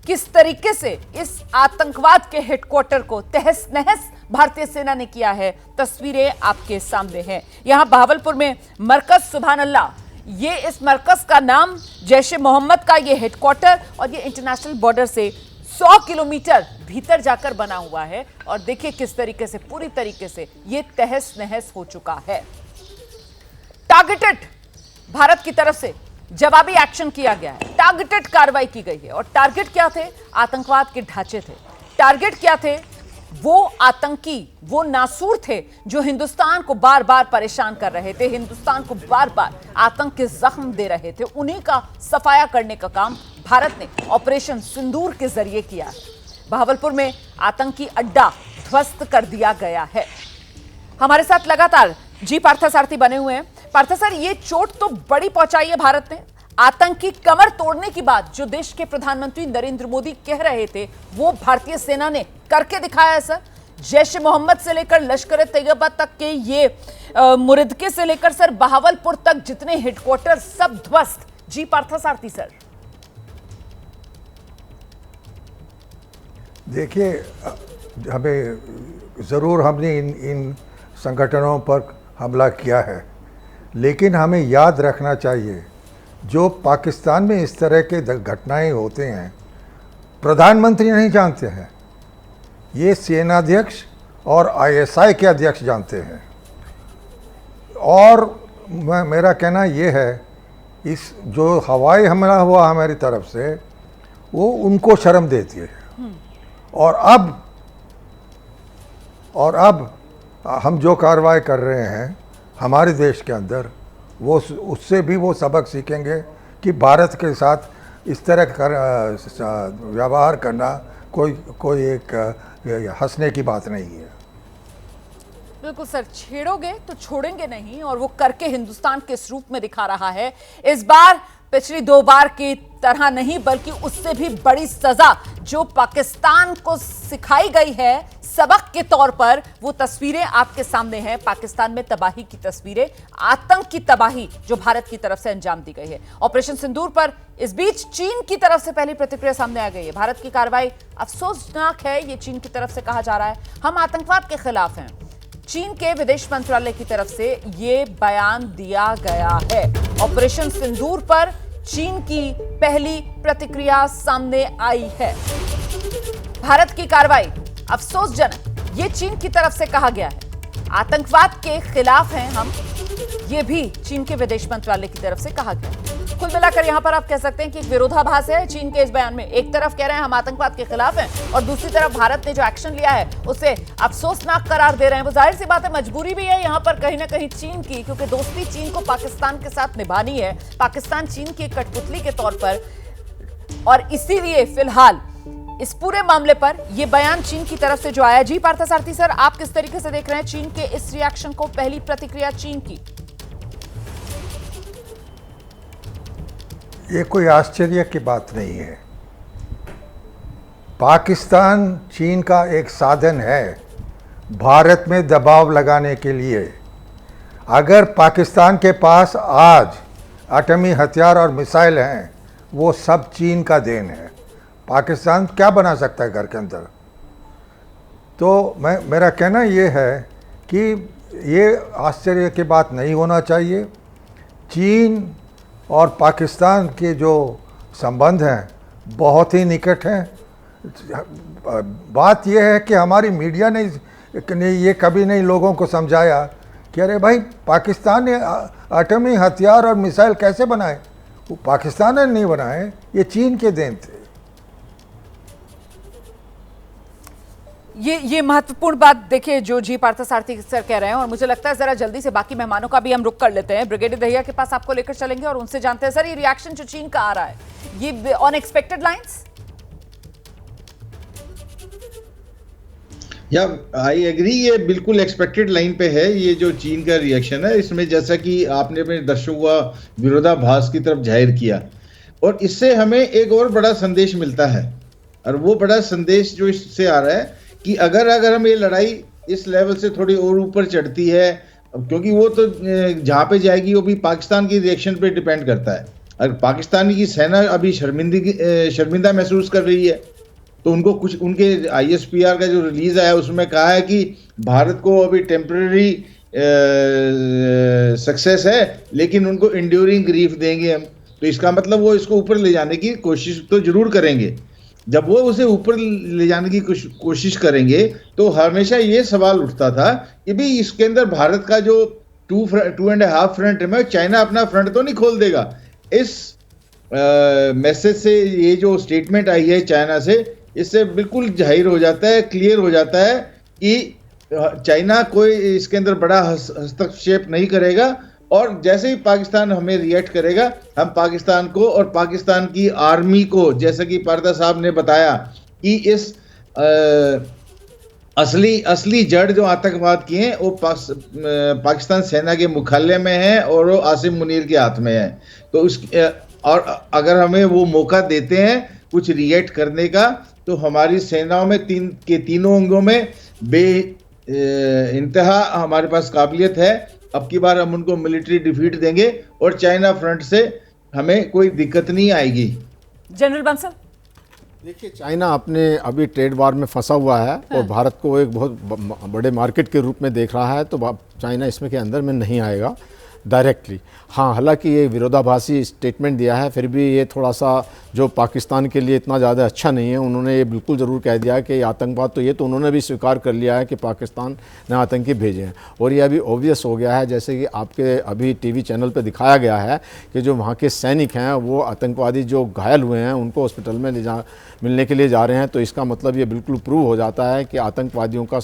किस तरीके से इस आतंकवाद के हेडक्वार्टर को तहस नहस भारतीय सेना ने किया है, तस्वीरें आपके सामने हैं। यहां बहावलपुर में मरकज सुभान अल्लाह, ये इस मरकज का नाम जैश ए मोहम्मद का ये हेडक्वार्टर, और ये इंटरनेशनल बॉर्डर से 100 किलोमीटर भीतर जाकर बना हुआ है। और देखिए किस तरीके से पूरी तरीके से ये तहस नहस हो चुका है। टारगेटेड भारत की तरफ से जवाबी एक्शन किया गया है, टारगेटेड कार्रवाई की गई है। और टारगेट क्या थे? आतंकवाद के ढांचे थे। टारगेट क्या थे? वो आतंकी, वो नासूर थे जो हिंदुस्तान को बार बार परेशान कर रहे थे, हिंदुस्तान को बार बार आतंक के जख्म दे रहे थे। उन्हीं का सफाया करने का काम भारत ने ऑपरेशन सिंदूर के जरिए किया है। बहावलपुर में आतंकी अड्डा ध्वस्त कर दिया गया है। हमारे साथ लगातार जी पार्थ सारथी बने हुए हैं। पार्थ सर, ये चोट तो बड़ी पहुंचाई है भारत ने। आतंकी कमर तोड़ने की बात जो देश के प्रधानमंत्री नरेंद्र मोदी कह रहे थे, वो भारतीय सेना ने करके दिखाया है सर। जैश ए मोहम्मद से लेकर लश्कर ए तैयबा तक के ये मुरिदके से लेकर सर बहावलपुर तक जितने हेडक्वार्टर सब ध्वस्त। जी पार्थ सारथी सर। देखिए, हमें ज़रूर हमने इन संगठनों पर हमला किया है, लेकिन हमें याद रखना चाहिए जो पाकिस्तान में इस तरह के घटनाएं होते हैं, प्रधानमंत्री नहीं जानते हैं, ये सेनाध्यक्ष और आईएसआई के अध्यक्ष जानते हैं। और मेरा कहना ये है, इस जो हवाई हमला हुआ हमारी तरफ से, वो उनको शर्म देती है। और अब हम जो कार्रवाई कर रहे हैं हमारे देश के अंदर, वो उससे भी वो सबक सीखेंगे कि भारत के साथ इस तरह व्यवहार करना कोई एक हंसने की बात नहीं है। बिल्कुल सर, छेड़ोगे तो छोड़ेंगे नहीं, और वो करके हिंदुस्तान के इस रूप में दिखा रहा है। इस बार पिछली 2 बार की तरह नहीं, बल्कि उससे भी बड़ी सजा जो पाकिस्तान को सिखाई गई है सबक के तौर पर, वो तस्वीरें आपके सामने हैं। पाकिस्तान में तबाही की तस्वीरें, आतंक की तबाही जो भारत की तरफ से अंजाम दी गई है ऑपरेशन सिंदूर पर। इस बीच चीन की तरफ से पहली प्रतिक्रिया सामने आ गई है। भारत की कार्रवाई अफसोसनाक है, ये चीन की तरफ से कहा जा रहा है। हम आतंकवाद के खिलाफ हैं। चीन के विदेश मंत्रालय की तरफ से ये बयान दिया गया है। ऑपरेशन सिंदूर पर चीन की पहली प्रतिक्रिया सामने आई है। भारत की कार्रवाई अफसोसजनक, ये चीन की तरफ से कहा गया है। आतंकवाद के खिलाफ हैं हम, ये भी चीन के विदेश मंत्रालय की तरफ से कहा गया। कुल मिलाकर यहां पर आप कह सकते हैं कि एक विरोधाभास है चीन के इस बयान में। एक तरफ कह रहे हैं हम आतंकवाद के खिलाफ हैं, और दूसरी तरफ भारत ने जो एक्शन लिया है उसे अफसोसनाक करार दे रहे हैं। वो जाहिर सी बात है, मजबूरी भी है यहां पर कहीं ना कहीं चीन की, क्योंकि दोस्ती चीन को पाकिस्तान के साथ निभानी है, पाकिस्तान चीन की कठपुतली के तौर पर। और इसीलिए फिलहाल इस पूरे मामले पर यह बयान चीन की तरफ से जो आया, जी पार्थसारथी सर, आप किस तरीके से देख रहे हैं चीन के इस रिएक्शन को, पहली प्रतिक्रिया चीन की? ये कोई आश्चर्य की बात नहीं है। पाकिस्तान चीन का एक साधन है भारत में दबाव लगाने के लिए। अगर पाकिस्तान के पास आज एटमी हथियार और मिसाइल हैं, वो सब चीन का देन है। पाकिस्तान क्या बना सकता है घर के अंदर? तो मेरा कहना ये है कि ये आश्चर्य की बात नहीं होना चाहिए। चीन और पाकिस्तान के जो संबंध हैं बहुत ही निकट हैं। बात यह है कि हमारी मीडिया ने ये कभी नहीं लोगों को समझाया कि अरे भाई, पाकिस्तान ने एटमी हथियार और मिसाइल कैसे बनाए? वो पाकिस्तान ने नहीं बनाए, ये चीन के देन थे। ये महत्वपूर्ण बात देखिए जो जी पार्थसारथी सर कह रहे हैं, और मुझे लगता है जरा जल्दी से बाकी मेहमानों का भी हम रुख कर लेते हैं। ब्रिगेडियर दहिया के पास आपको लेकर चलेंगे और उनसे जानते हैं, सर ये रिएक्शन जो चीन का आ रहा है, ये अनएक्सपेक्टेड लाइंस? या आई एग्री, ये बिल्कुल एक्सपेक्टेड लाइन पे है। ये जो चीन का रिएक्शन है, इसमें जैसा कि आपने अपने दर्शकों का विरोधाभास की तरफ जाहिर किया, और इससे हमें एक और बड़ा संदेश मिलता है। और वो बड़ा संदेश जो इससे आ रहा है कि अगर हम ये लड़ाई इस लेवल से थोड़ी और ऊपर चढ़ती है, क्योंकि वो तो जहाँ पे जाएगी वो भी पाकिस्तान की रिएक्शन पे डिपेंड करता है। अगर पाकिस्तानी की सेना अभी शर्मिंदा महसूस कर रही है, तो उनको कुछ उनके ISPR का जो रिलीज आया उसमें कहा है कि भारत को अभी टेम्पररी सक्सेस है, लेकिन उनको इंड्यूरिंग ग्रीफ देंगे हम। तो इसका मतलब वो इसको ऊपर ले जाने की कोशिश तो जरूर करेंगे। जब वो उसे ऊपर ले जाने की कोशिश करेंगे तो हमेशा ये सवाल उठता था कि भाई इसके अंदर भारत का जो 2.5 फ्रंट है, चाइना अपना फ्रंट तो नहीं खोल देगा। इस मैसेज से, ये जो स्टेटमेंट आई है चाइना से, इससे बिल्कुल जाहिर हो जाता है, क्लियर हो जाता है कि चाइना कोई इसके अंदर बड़ा हस्तक्षेप नहीं करेगा। और जैसे ही पाकिस्तान हमें रिएक्ट करेगा, हम पाकिस्तान को और पाकिस्तान की आर्मी को, जैसा कि पारदा साहब ने बताया कि इस असली जड़ जो आतंकवाद की है वो पाकिस्तान सेना के मुख्यालय में है और वो आसिम मुनीर के हाथ में है। तो और अगर हमें वो मौका देते हैं कुछ रिएक्ट करने का, तो हमारी सेनाओं में तीनों अंगों में इंतहा हमारे पास काबिलियत है। अब की बार हम उनको मिलिट्री डिफीट देंगे और चाइना फ्रंट से हमें कोई दिक्कत नहीं आएगी। जनरल बंसल, देखिए, चाइना अपने अभी ट्रेड वार में फंसा हुआ है और भारत को एक बहुत बड़े मार्केट के रूप में देख रहा है, तो चाइना इसमें के अंदर में नहीं आएगा डायरेक्टली। हाँ, हालांकि ये विरोधाभासी स्टेटमेंट दिया है, फिर भी ये थोड़ा सा जो पाकिस्तान के लिए इतना ज़्यादा अच्छा नहीं है। उन्होंने ये बिल्कुल ज़रूर कह दिया कि आतंकवाद, तो ये तो उन्होंने भी स्वीकार कर लिया है कि पाकिस्तान ने आतंकी भेजे हैं। और ये अभी ऑब्वियस हो गया है, जैसे कि आपके अभी टीवी चैनल पे दिखाया गया है कि जो वहाँ के सैनिक हैं वो आतंकवादी जो घायल हुए हैं उनको हॉस्पिटल में मिलने के लिए जा रहे हैं। तो इसका मतलब ये बिल्कुल प्रूव हो जाता है कि आतंकवादियों का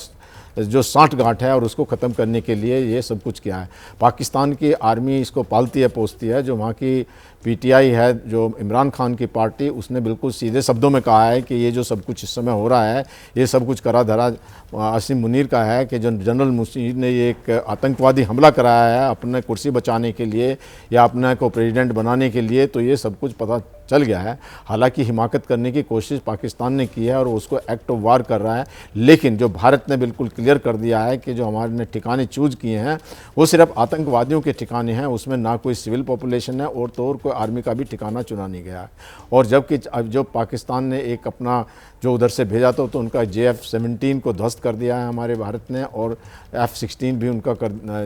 जो साठगांठ है और उसको ख़त्म करने के लिए ये सब कुछ किया है। पाकिस्तान की आर्मी इसको पालती है, पोसती है। जो वहाँ की PTI है, जो इमरान खान की पार्टी, उसने बिल्कुल सीधे शब्दों में कहा है कि ये जो सब कुछ इस समय हो रहा है, ये सब कुछ करा धरा आसिम मुनीर का है कि जो जनरल मुनीर ने ये एक आतंकवादी हमला कराया है अपने कुर्सी बचाने के लिए या अपने को प्रेसिडेंट बनाने के लिए। तो ये सब कुछ पता चल गया है। हालांकि हिमाकत करने की कोशिश पाकिस्तान ने की है और उसको एक्ट ऑफ वार कर रहा है, लेकिन जो भारत ने बिल्कुल क्लियर कर दिया है कि जो हमारे ने ठिकाने चूज किए हैं वो सिर्फ आतंकवादियों के ठिकाने हैं, उसमें ना कोई सिविल पॉपुलेशन है और तो और कोई आर्मी का भी ठिकाना चुना नहीं गया है। और जबकि जो पाकिस्तान ने एक अपना जो उधर से भेजा तो उनका JF-17 को ध्वस्त कर दिया है हमारे भारत ने, और F-16 भी उनका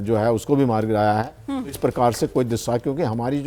जो है उसको भी मार गिराया है। तो इस प्रकार से कोई दुस्सा, क्योंकि हमारी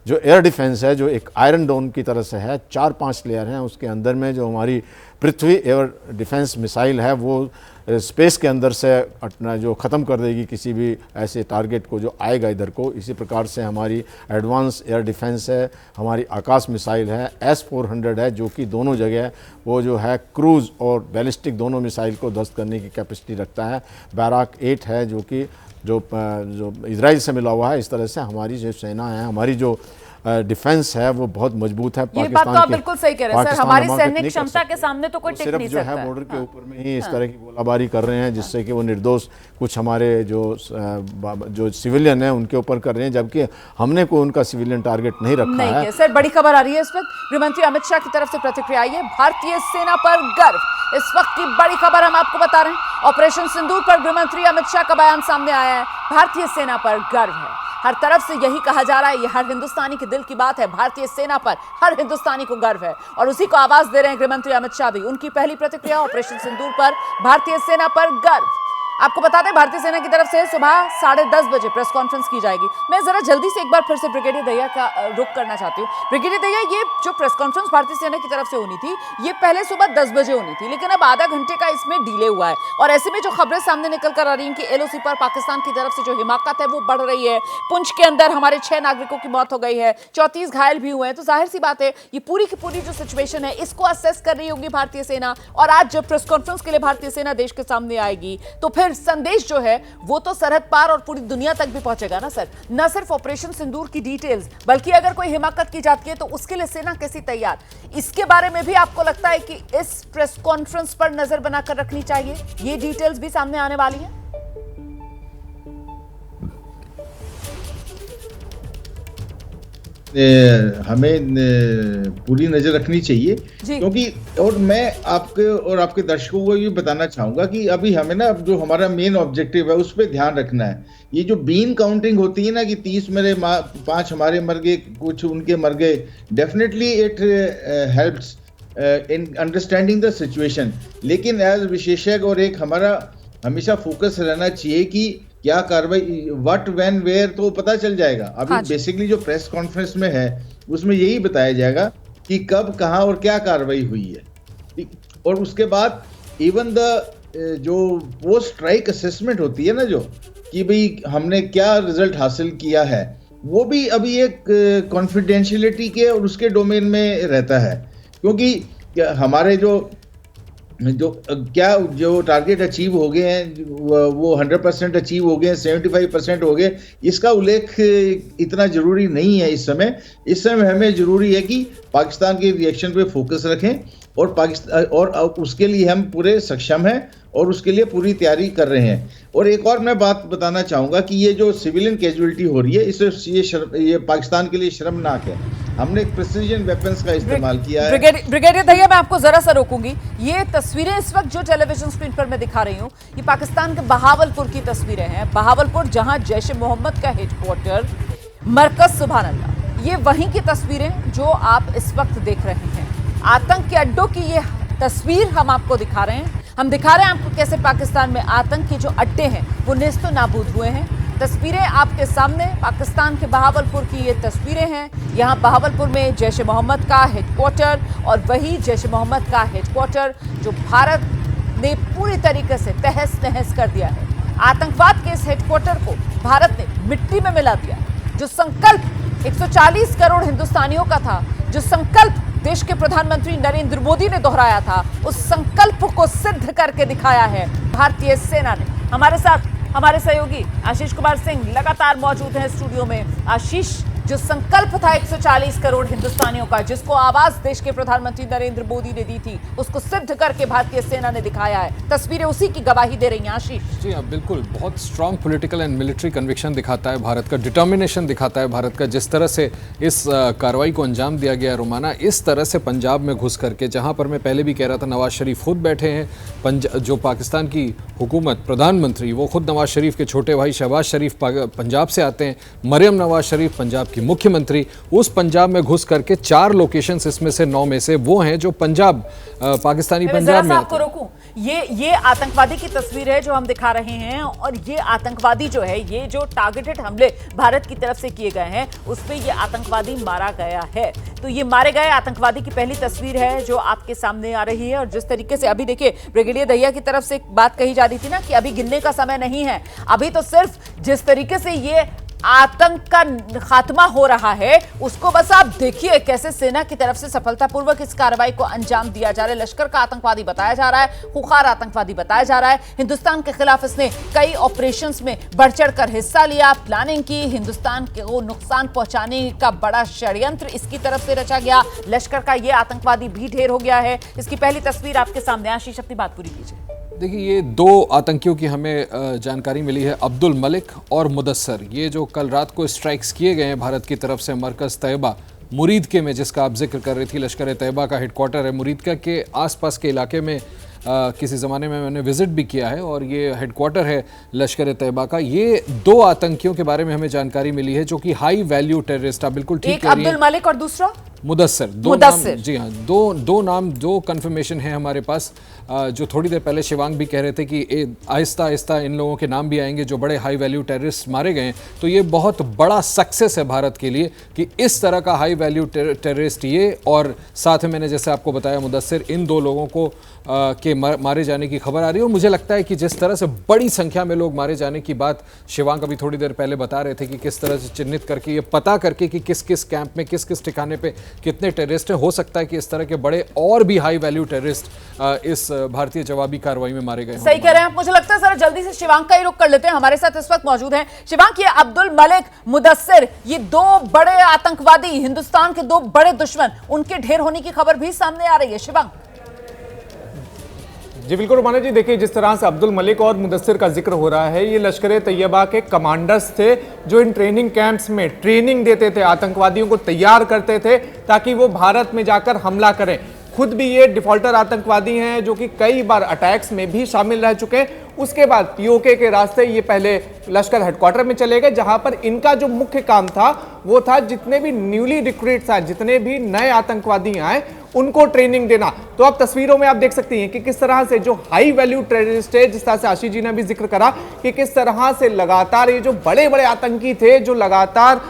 जो एयर डिफेंस है, जो एक आयरन डोम की तरह से है, 4-5 लेयर हैं उसके अंदर में। जो हमारी पृथ्वी एयर डिफेंस मिसाइल है वो स्पेस के अंदर से अपना जो ख़त्म कर देगी किसी भी ऐसे टारगेट को जो आएगा इधर को। इसी प्रकार से हमारी एडवांस एयर डिफेंस है, हमारी आकाश मिसाइल है, S-400 है, जो कि दोनों जगह वो जो है क्रूज़ और बैलिस्टिक दोनों मिसाइल को ध्वस्त करने की कैपेसिटी रखता है। बैराक 8 है जो कि जो इजराइल से मिला हुआ है। इस तरह से हमारी जो सेना है, हमारी जो डिफेंस है वो बहुत मजबूत है। ये बात तो आप बिल्कुल सही कह रहे हैं सर, हमारी सैनिक क्षमता के सामने तो कोई टिक सिर्फ नहीं जो सकता है बॉर्डर के ऊपर में ही इस तरह की गोलाबारी कर रहे हैं जिससे कि वो निर्दोष कुछ हमारे जो सिविलियन हैं उनके ऊपर कर रहे हैं, जबकि हमने कोई उनका सिविलियन टारगेट नहीं रखा है। सर बड़ी खबर आ रही है इस वक्त, गृहमंत्री अमित शाह की तरफ से प्रतिक्रिया आई है, भारतीय सेना पर गर्व। इस वक्त की बड़ी खबर हम आपको बता रहे हैं, ऑपरेशन सिंदूर पर गृहमंत्री अमित शाह का बयान सामने आया है, भारतीय सेना पर गर्व है। हर तरफ से यही कहा जा रहा है, ये हर हिंदुस्तानी के दिल की बात है, भारतीय सेना पर हर हिंदुस्तानी को गर्व है और उसी को आवाज दे रहे हैं गृहमंत्री अमित शाह भी। उनकी पहली प्रतिक्रिया ऑपरेशन सिंदूर पर भारतीय सेना पर गर्व। आपको बता दें भारतीय सेना की तरफ से सुबह 10:30 बजे प्रेस कॉन्फ्रेंस की जाएगी। मैं जरा जल्दी से एक बार फिर से ब्रिगेडियर दहिया का रुख करना चाहती हूँ। ब्रिगेडियर दहिया, ये जो प्रेस कॉन्फ्रेंस भारतीय सेना की तरफ से होनी थी ये पहले सुबह 10 बजे होनी थी, लेकिन अब आधा घंटे का इसमें डिले हुआ है और ऐसे में जो खबरें सामने निकल कर आ रही हैं कि एलओसी पर पाकिस्तान की तरफ से जो हिमाकत है वो बढ़ रही है। पुंछ के अंदर हमारे 6 नागरिकों की मौत हो गई है, 34 घायल भी हुए हैं, तो जाहिर सी बात है ये पूरी की पूरी जो सिचुएशन है इसको असेस कर रही होगी भारतीय सेना। और आज जब प्रेस कॉन्फ्रेंस के लिए भारतीय सेना देश के सामने आएगी तो फिर संदेश जो है वो तो सरहद पार और पूरी दुनिया तक भी पहुंचेगा ना सर। न सिर्फ ऑपरेशन सिंदूर की डिटेल्स, बल्कि अगर कोई हिमाकत की जाती है तो उसके लिए सेना कैसी तैयार, इसके बारे में भी आपको लगता है कि इस प्रेस कॉन्फ्रेंस पर नजर बनाकर रखनी चाहिए, ये डिटेल्स भी सामने आने वाली हैं? हमें पूरी नजर रखनी चाहिए क्योंकि, और मैं आपके और आपके दर्शकों को ये बताना चाहूंगा कि अभी हमें ना जो हमारा मेन ऑब्जेक्टिव है उस पर ध्यान रखना है। ये जो बीन काउंटिंग होती है ना कि 30 मेरे 5 हमारे मर गए, कुछ उनके मर गए, definitely it helps in understanding the situation, लेकिन एज विशेषज्ञ और एक हमारा हमेशा फोकस रहना चाहिए कि क्या कार्रवाई, व्हाट व्हेन वेयर तो पता चल जाएगा। अभी बेसिकली जो प्रेस कॉन्फ्रेंस में है उसमें यही बताया जाएगा कि कब, कहां और क्या कार्रवाई हुई है। और उसके बाद इवन द जो पोस्ट स्ट्राइक असेसमेंट होती है ना, जो कि भाई हमने क्या रिजल्ट हासिल किया है, वो भी अभी एक कॉन्फिडेंशियलिटी के और उसके डोमेन में रहता है, क्योंकि हमारे जो टारगेट अचीव हो गए हैं वो 100% अचीव हो गए, 75% हो गए, इसका उल्लेख इतना जरूरी नहीं है इस समय। इस समय हमें जरूरी है कि पाकिस्तान के रिएक्शन पे फोकस रखें और पाकिस्तान, और उसके लिए हम पूरे सक्षम हैं और उसके लिए पूरी तैयारी कर रहे हैं। और एक और मैं बात बताना चाहूँगा कि ये जो सिविलियन कैजुअलिटी हो रही है ये पाकिस्तान के लिए शर्मनाक है। हमने प्रिसीजन वेपन्स का इस्तेमाल किया है। ब्रिगेडियर दहिया, मैं आपको जरा सा रोकूंगी। ये तस्वीरें इस वक्त जो टेलीविजन स्क्रीन पर मैं दिखा रही हूँ ये पाकिस्तान के बहावलपुर की तस्वीरें हैं। बहावलपुर जहां जैश ए मोहम्मद का हेडक्वार्टर, मरकज, सुभान अल्लाह, ये वहीं की तस्वीरें जो आप इस वक्त देख रहे हैं। आतंक के अड्डों की ये तस्वीर हम आपको दिखा रहे हैं। हम दिखा रहे हैं आपको कैसे पाकिस्तान में आतंक के जो अड्डे हैं वो नेस्तो नाबूद हुए हैं। तस्वीरें आपके सामने पाकिस्तान के बहावलपुर की ये तस्वीरें हैं। यहाँ बहावलपुर में जैश ए मोहम्मद का हेडक्वार्टर, और वही जैश ए मोहम्मद का हेडक्वार्टर जो भारत ने पूरी तरीके से तहस नहस कर दिया है। आतंकवाद के इस हेडक्वार्टर को भारत ने मिट्टी में मिला दिया। जो संकल्प 140 करोड़ हिंदुस्तानियों का था, जो संकल्प देश के प्रधानमंत्री नरेंद्र मोदी ने दोहराया था, उस संकल्प को सिद्ध करके दिखाया है भारतीय सेना ने। हमारे साथ हमारे सहयोगी आशीष कुमार सिंह लगातार मौजूद हैं स्टूडियो में। आशीष, जो संकल्प था 140 करोड़ हिंदुस्तानियों का, जिसको आवाज देश के प्रधानमंत्री नरेंद्र मोदी ने दी थी, उसको सिद्ध करके भारतीय सेना ने दिखाया है। तस्वीरें उसी की गवाही दे रही हैं आशीष। जी हाँ, बिल्कुल। बहुत strong political and military conviction दिखाता है भारत का, डिटर्मिनेशन दिखाता है भारत का। जिस तरह से इस कार्रवाई को अंजाम दिया गया रोमाना, इस तरह से पंजाब में घुस करके, जहाँ पर मैं पहले भी कह रहा था नवाज शरीफ खुद बैठे हैं, जो पाकिस्तान की हुकूमत, प्रधानमंत्री, वो खुद नवाज शरीफ के छोटे भाई शहबाज शरीफ पंजाब से आते हैं, मरियम नवाज शरीफ पंजाब की मुख्यमंत्री। उस पंजाब में घुस करके 4 लोकेशंस, इसमें से 9 में से वो हैं जो पंजाब, पाकिस्तानी पंजाब में। आपको रोकूं, ये आतंकवादी की तस्वीर है जो हम दिखा रहे हैं, और ये आतंकवादी जो है, ये जो टारगेटेड हमले भारत की तरफ से किए गए हैं उस पे ये आतंकवादी मारा गया है। तो ये मारे गए आतंकवादी की पहली तस्वीर है जो आपके सामने आ रही है। और जिस तरीके से अभी देखिए ब्रिगेडियर दहिया की तरफ से एक बात कही जा रही थी ना कि अभी गिनने का समय नहीं है, अभी तो सिर्फ जिस तरीके से ये आतंक का खात्मा हो रहा है, उसको बस आप देखिए कैसे सेना की तरफ से सफलतापूर्वक इस कार्रवाई को अंजाम दिया जा रहा है। लश्कर का आतंकवादी बताया जा रहा है, खुखार आतंकवादी बताया जा रहा है। हिंदुस्तान के खिलाफ इसने कई ऑपरेशंस में बढ़ चढ़कर हिस्सा लिया, प्लानिंग की, हिंदुस्तान को नुकसान पहुंचाने का बड़ा षड्यंत्र इसकी तरफ से रचा गया। लश्कर का यह आतंकवादी भी ढेर हो गया है। इसकी पहली तस्वीर आपके सामने। आशीष अपनी बात पूरी कीजिए। देखिए, ये दो आतंकियों की हमें जानकारी मिली है, अब्दुल मलिक और मुदस्सर। ये जो कल रात को स्ट्राइक्स किए गए हैं भारत की तरफ से मरकज़ तैयबा मुरीदके में, जिसका आप जिक्र कर रही थी, लश्कर तैयबा का हेडक्वार्टर है मुरीदका के आसपास के इलाके में। किसी ज़माने में मैंने विज़िट भी किया है और ये हेडक्वार्टर है लश्कर तैयबा का। ये दो आतंकियों के बारे में हमें जानकारी मिली है जो कि हाई वैल्यू टेररिस्ट, आप बिल्कुल ठीक एक अब्दुल मलिक और दूसरा मुदस्सर। दो नाम, जी हाँ, दो नाम, दो कंफर्मेशन है हमारे पास। जो थोड़ी देर पहले शिवांग भी कह रहे थे कि आहिस्ता आहिस्ता इन लोगों के नाम भी आएंगे जो बड़े हाई वैल्यू टेररिस्ट मारे गए हैं। तो ये बहुत बड़ा सक्सेस है भारत के लिए कि इस तरह का हाई वैल्यू टेररिस्ट ये, और साथ में मैंने जैसे आपको बताया मुदस्सर, इन दो लोगों को के मारे जाने की खबर आ रही है। और मुझे लगता है कि जिस तरह से बड़ी संख्या में लोग मारे जाने की बात शिवांग अभी थोड़ी देर पहले बता रहे थे कि किस तरह से चिन्हित करके, ये पता करके कि किस किस कैंप में, किस किस ठिकाने पे कितने टेररिस्ट हैं, हो सकता है कि इस तरह के बड़े और भी हाई वैल्यू टेररिस्ट इस भारतीय जवाबी कार्रवाई में मारे गए। सही कह रहे हैं आप। मुझे लगता है जरा जल्दी से शिवांग का ही रुख कर लेते हैं। हमारे साथ इस वक्त मौजूद हैं शिवांग। ये अब्दुल मलिक, मुदस्सर, ये दो बड़े आतंकवादी, हिंदुस्तान के दो बड़े दुश्मन, उनके ढेर होने की खबर भी सामने आ रही है। शिवांग जी बिल्कुल रुमाना जी, देखिए जिस तरह से अब्दुल मलिक और मुदस्सर का जिक्र हो रहा है, ये लश्कर तैयबा के कमांडर्स थे जो इन ट्रेनिंग कैंप्स में ट्रेनिंग देते थे, आतंकवादियों को तैयार करते थे ताकि वो भारत में जाकर हमला करें। खुद भी ये डिफॉल्टर आतंकवादी हैं जो कि कई बार अटैक्स में भी शामिल रह चुके हैं। उसके बाद पीओके के रास्ते ये पहले लश्कर हेडक्वार्टर में चले गए, जहां पर इनका जो मुख्य काम था वो था जितने भी न्यूली रिक्रूट्स आए, जितने भी नए आतंकवादी आए, उनको ट्रेनिंग देना। तो आप तस्वीरों में आप देख सकती हैं कि किस तरह से जो हाई वैल्यू टेररिस्ट है, जिस तरह से आशीष जी ने भी जिक्र करा कि किस तरह से लगातार ये जो बड़े बड़े आतंकी थे जो लगातार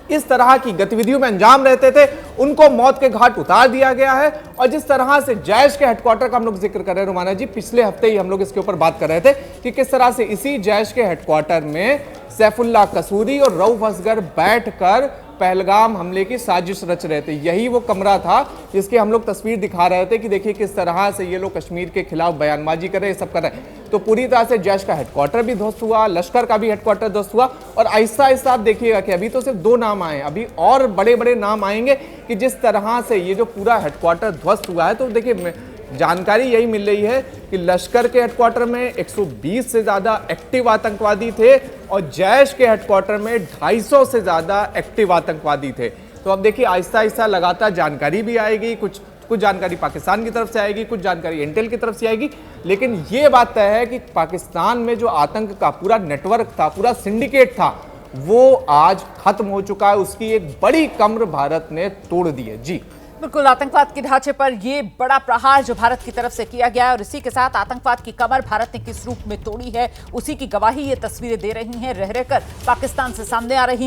इस तरह की गतिविधियों में अंजाम रहते थे, उनको मौत के घाट उतार दिया गया है। और जिस तरह से जैश के हेडक्वार्टर का हम लोग जिक्र कर रहे हैं रुमाना जी, पिछले हफ्ते ही हम लोग इसके ऊपर बात कर रहे थे कि किस तरह से इसी जैश के हेडक्वार्टर में सैफुल्लाह कसूरी और रऊफ असगर बैठकर पहलगाम हमले की साजिश रच रहे थे। यही वो कमरा था जिसकी हम लोग तस्वीर दिखा रहे थे कि देखिए किस तरह से ये लोग कश्मीर के खिलाफ बयानबाजी कर रहे हैं, सब कर रहे हैं। तो पूरी तरह से जैश का हेडक्वार्टर भी ध्वस्त हुआ, लश्कर का भी हेडक्वार्टर ध्वस्त हुआ। और आहिस्ता आहिस्ता आप देखिएगा कि अभी तो सिर्फ दो नाम आए, अभी और बड़े बड़े नाम आएंगे कि जिस तरह से ये जो पूरा हेडक्वार्टर ध्वस्त हुआ है। तो देखिए जानकारी यही मिल रही है कि लश्कर के हेडक्वार्टर में 120 से ज्यादा एक्टिव आतंकवादी थे और जैश के हेडक्वार्टर में 250 से ज्यादा एक्टिव आतंकवादी थे। तो अब देखिए आहिस्ता आहिस्ता लगातार जानकारी भी आएगी, कुछ जानकारी पाकिस्तान की तरफ से आएगी, कुछ जानकारी इंटेल की तरफ से आएगी। लेकिन ये बात तय है कि पाकिस्तान में जो आतंक का पूरा नेटवर्क था, पूरा सिंडिकेट था, वो आज खत्म हो चुका है। उसकी एक बड़ी कमर भारत ने तोड़ दी है। जी बिल्कुल, आतंकवाद के ढांचे पर ये बड़ा प्रहार जो भारत की तरफ से किया गया है और इसी के साथ आतंकवाद की कमर भारत ने किस रूप में तोड़ी है, उसी की गवाही ये तस्वीरें दे रही हैं, रह रहकर पाकिस्तान से सामने आ रही हैं।